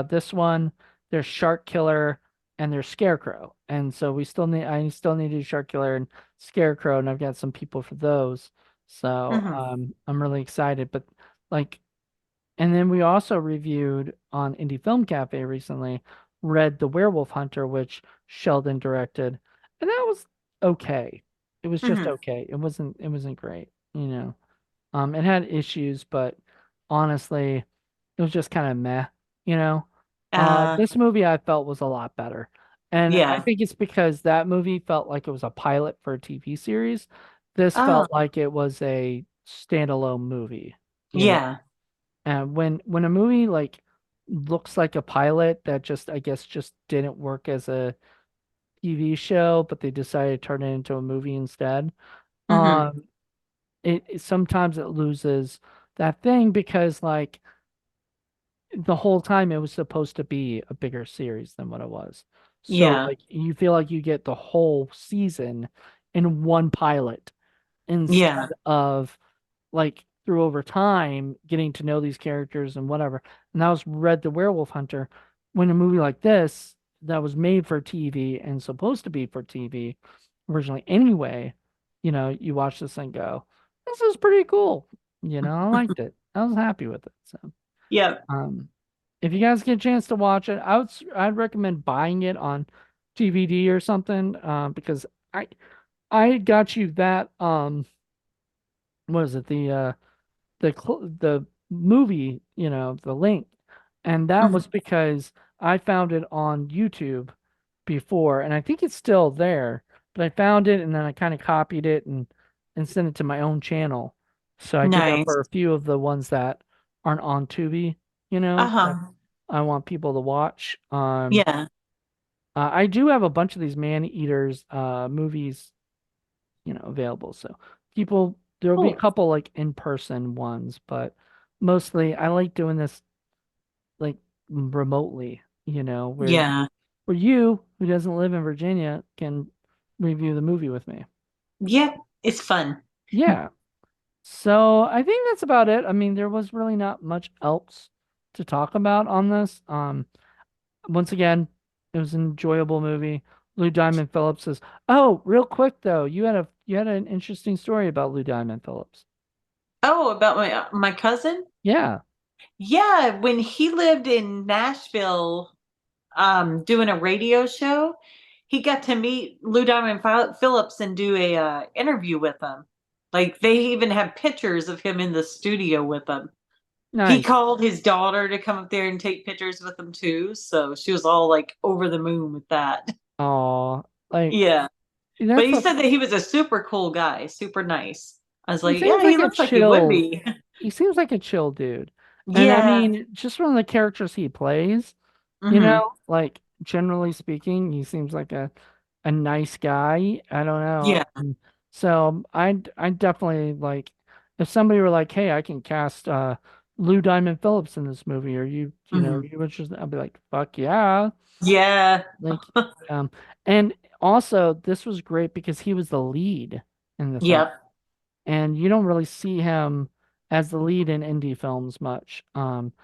this one. There's Shark Killer and there's Scarecrow, and so I still need to do Shark Killer and Scarecrow, and I've got some people for those. So Hmm. I'm really excited. But like and then we also reviewed on Indie Film Cafe recently, read The Werewolf Hunter, which Sheldon directed, and that was okay. It was just Hmm. okay. It wasn't great, It had issues, but honestly, it was just kind of meh, you know. Uh, This movie I felt was a lot better. And I yeah. think it's because that movie felt like it was a pilot for a TV series. This Oh, felt like it was a standalone movie, you know. yeah. And when a movie looks like a pilot that just I guess just didn't work as a TV show, but they decided to turn it into a movie instead. Hmm. Um, sometimes it loses that thing because the whole time it was supposed to be a bigger series than what it was. So Yeah. you feel like you get the whole season in one pilot instead Yeah. of through over time getting to know these characters and whatever. And that was Red the Werewolf Hunter. When a movie like this, that was made for TV and supposed to be for TV originally anyway, you watch this and go, this is pretty cool. I liked it. I was happy with it. So, Yeah. um, if you guys get a chance to watch it, I'd recommend buying it on DVD or something, because I got you that, what is it, the movie, the link, and that Mhm. was because I found it on YouTube before, and I think it's still there, but I found it and then I kind of copied it and sent it to my own channel. So I do that Nice. for a few of the ones that aren't on Tubi, that Uh-huh. I want people to watch. Yeah. I do have a bunch of these Man-Eaters movies, available. So there'll be a Cool. couple like in-person ones, but mostly I like doing this like remotely, Yeah. where you, who doesn't live in Virginia, can review the movie with me. Yeah. It's fun. Yeah. So I think that's about it. I mean, there was really not much else to talk about on this. Once again, it was an enjoyable movie. Lou Diamond Phillips is. Oh, real quick though, you had an interesting story about Lou Diamond Phillips. Oh, about my cousin? Yeah. Yeah, when he lived in Nashville, doing a radio show, he got to meet Lou Diamond Phillips and do a interview with him. Like they even have pictures of him in the studio with them. He Nice. called his daughter to come up there and take pictures with him too, so she was all like over the moon with that. Oh, like Yeah. But that's he a said that he was a super cool guy, super nice. I was he like, seems yeah, he like a looks like he would chill be. he seems like a chill dude. And I Yeah. mean, just from the characters he plays, Hmm. like generally speaking, he seems like a nice guy. I don't know. Yeah. So I definitely like if somebody were like, "Hey, I can cast Lou Diamond Phillips in this movie," or Hmm. you interested? I'd be like, "Fuck yeah." Yeah. Like um and also this was great because he was the lead in the film. Yep. And you don't really see him as the lead in indie films much.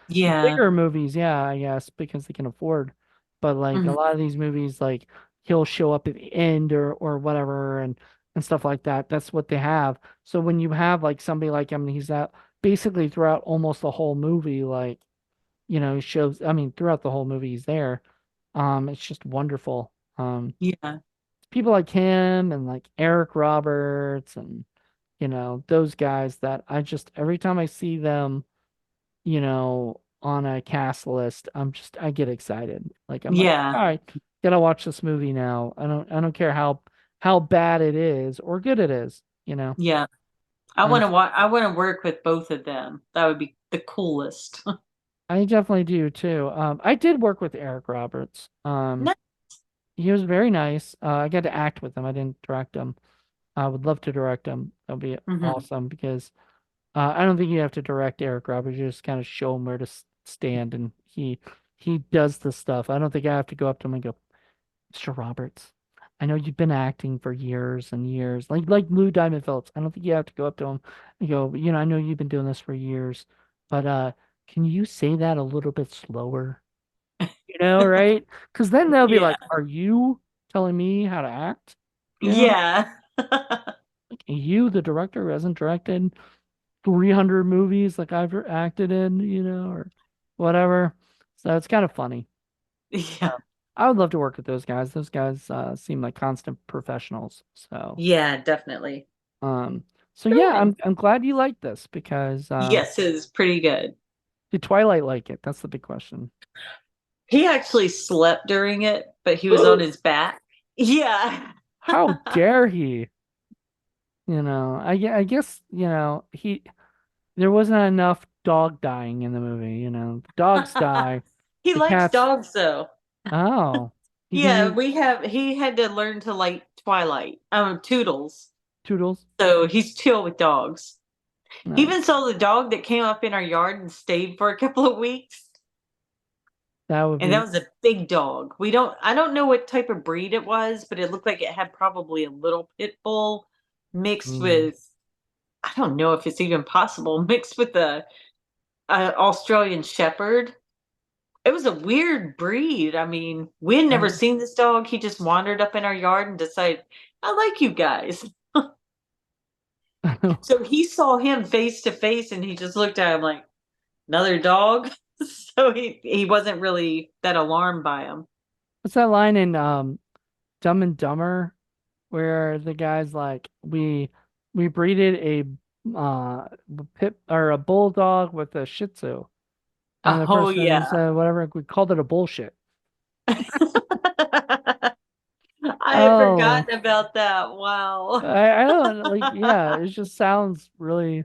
Yeah. Bigger movies, yeah, I guess, because they can afford. But like a Hmm. lot of these movies, like he'll show up at the end or whatever and stuff like that. That's what they have. So when you have like somebody like him, he's out basically throughout almost the whole movie, like, he shows, I mean, throughout the whole movie he's there. It's just wonderful. Yeah. People like him and like Eric Roberts and those guys that I just every time I see them, on a cast list, I get excited. Like I'm like, Yeah. all right, gotta watch this movie now. I don't care how bad it is or good it is, Yeah. I I want to I want to work with both of them. That would be the coolest. I definitely do too. I did work with Eric Roberts. No. He was very nice. I got to act with him. I didn't direct him. I would love to direct him. That'd be Hmm. awesome because I don't think you have to direct Eric Roberts. You just kind of show him where to stand, and he does the stuff. I don't think I have to go up to him and go, Mr. Roberts, I know you've been acting for years and years, like Lou Diamond Phillips. I don't think you have to go up to him and go, I know you've been doing this for years, but can you say that a little bit slower? Right? Because then they'll be Yeah. like, "Are you telling me how to act?" You know, Yeah. like you, the director who hasn't directed 300 movies like I've acted in, or whatever. So it's kind of funny. Yeah. I would love to work with those guys. Those guys seem like constant professionals. Yeah, definitely. Um, so yeah, Good. I'm glad you like this because Yes, it is pretty good. did Twilight like it? That's the big question. He actually slept during it, but he was on his back. Yeah. How dare he? I guess, he there wasn't enough dog dying in the movie, dogs die, He the likes cats, dogs though. oh, he can Yeah, use he had to learn to like Twilight. Toodles. toodles. So he's chill with dogs. He even Nice. saw the dog that came up in our yard and stayed for a couple of weeks. That would And that be, was a big dog. I don't know what type of breed it was, but it looked like it had probably a little pit bull mixed mm, with, I don't know if it's even possible, mixed with a Australian shepherd. it was a weird breed. I mean, we had never Um, seen this dog. He just wandered up in our yard and decided, I like you guys. So he saw him face to face and he just looked at him like, another dog. So he wasn't really that alarmed by him. what's that line in Dumb and Dumber where the guy's like, we breeded a pit or a bulldog with a Shih Tzu, and the Oh person yeah. said whatever we called it a bullshit. I had Oh, forgotten about that. Wow. I don't like, yeah, it just sounds really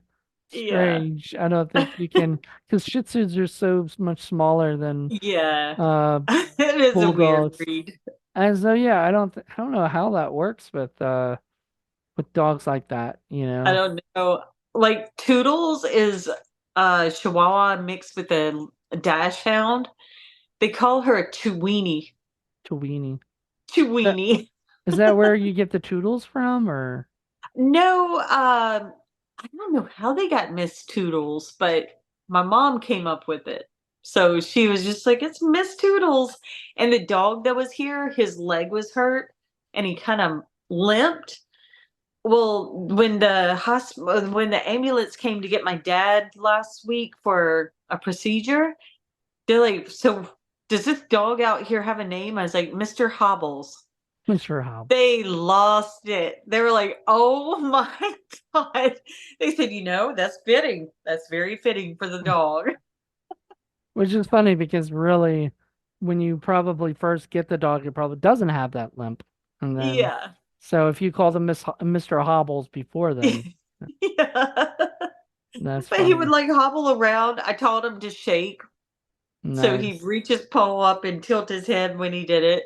Yeah. strange. I don't think you can, because Shih Tzus are so much smaller than Yeah. uh It is a weird bulldogs. breed. And so yeah, I don't know how that works with dogs like that, you I know. don't know. Like Toodles is Chihuahua mixed with a Dash Hound. They call her a Chiweenie. Tweenie. That Chiweenie. is that where you get the toodles from, or No, I don't know how they got Miss Toodles, but my mom came up with it. So she was just like, it's Miss Toodles. And the dog that was here, his leg was hurt and he kind of limped. Well, when the ambulance came to get my dad last week for a procedure, they're like, "So does this dog out here have a name?" I was like, "Mr. Hobbles." Mr. Hobbs? They lost it. They were like, "Oh my God." They said, that's fitting. That's very fitting for the dog." Which is funny because really, when you probably first get the dog, it probably doesn't have that limp, and then Yeah. so if you call them Mr. Hobbles before then, Yeah. that's But he would funny. like hobble around. I taught him to shake. So he'd Nice. reach his paw up and tilt his head when he did it.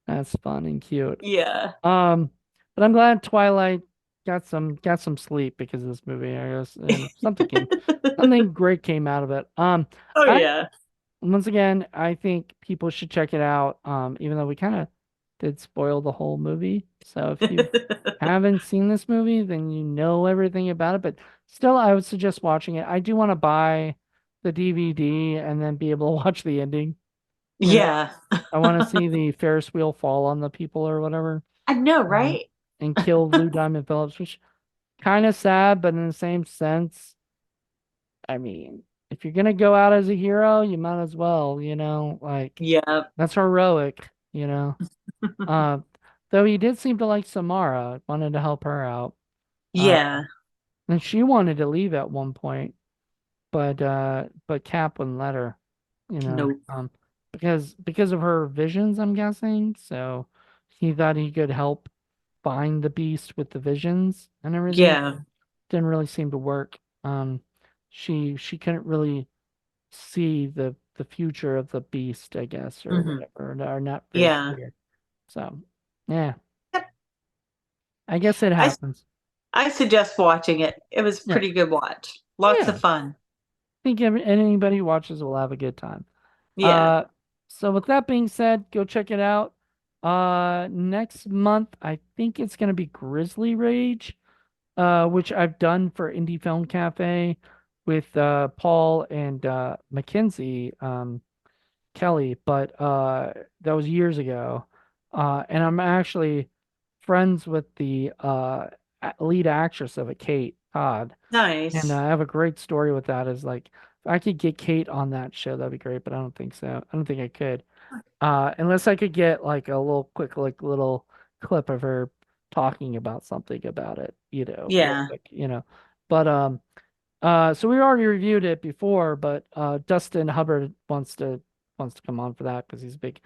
That's fun and cute. Yeah. Um, but I'm glad Twilight got some sleep because of this movie, I guess, and something great came out of it. Oh I yeah. once again I think people should check it out. Even though we kind of did spoil the whole movie, so if you haven't seen this movie, then you know everything about it. But still, I would suggest watching it. I do want to buy the DVD and then be able to watch the ending. You know, Yeah. I want to see the Ferris wheel fall on the people or whatever, I know, uh, right? and kill Lou Diamond Phillips, which kind of sad, but in the same sense, I mean, if you're gonna go out as a hero, you might as well, like Yeah. that's heroic. Uh, though he did seem to like Samara, wanted to help her out. Uh, Yeah. and she wanted to leave at one point, but Cap wouldn't let her, you know, Nope. um, because of her visions, I'm guessing. So he thought he could help find the beast with the visions and everything. Yeah. Didn't really seem to work. She couldn't really see the future of the beast, I guess, or Hmm. whatever, or not very Yeah. clear. So yeah, Yep. I guess it I happens. I suggest watching it. It was a Yeah, pretty good watch. Lots yeah. of fun. Think anybody who watches will have a good time. Yeah. Uh, so with that being said, go check it out. Next month, I think it's gonna be Grizzly Rage, which I've done for Indie Film Cafe with Paul and Mackenzie Kelly, but that was years ago. And I'm actually friends with the lead actress of it, Kate Todd. And Nice. I have a great story with that. Is like, if I could get Kate on that show, that'd be great, but I don't think so. I don't think I could. Unless I could get like a little quick, like little clip of her talking about something about it, real Yeah. quick. But so we already reviewed it before, but Dustin Hubbard wants to come on for that because he's a big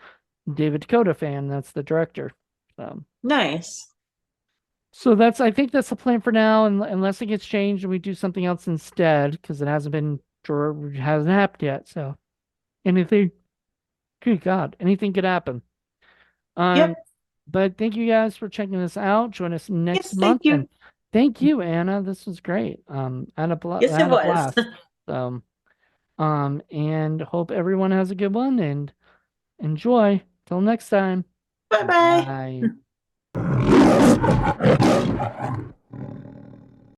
David Dakota fan. That's the director. Um, Nice. so I think that's the plan for now, unless it gets changed and we do something else instead, because it hasn't happened yet. So anything, good God, anything could happen. Um, Yep. but thank you guys for checking this out. Join us next Yes, thank month, and you. thank you, Anna. This was great. I Yes, it had a was. blast. So, and hope everyone has a good one and enjoy. Till next time. Bye bye. Bye.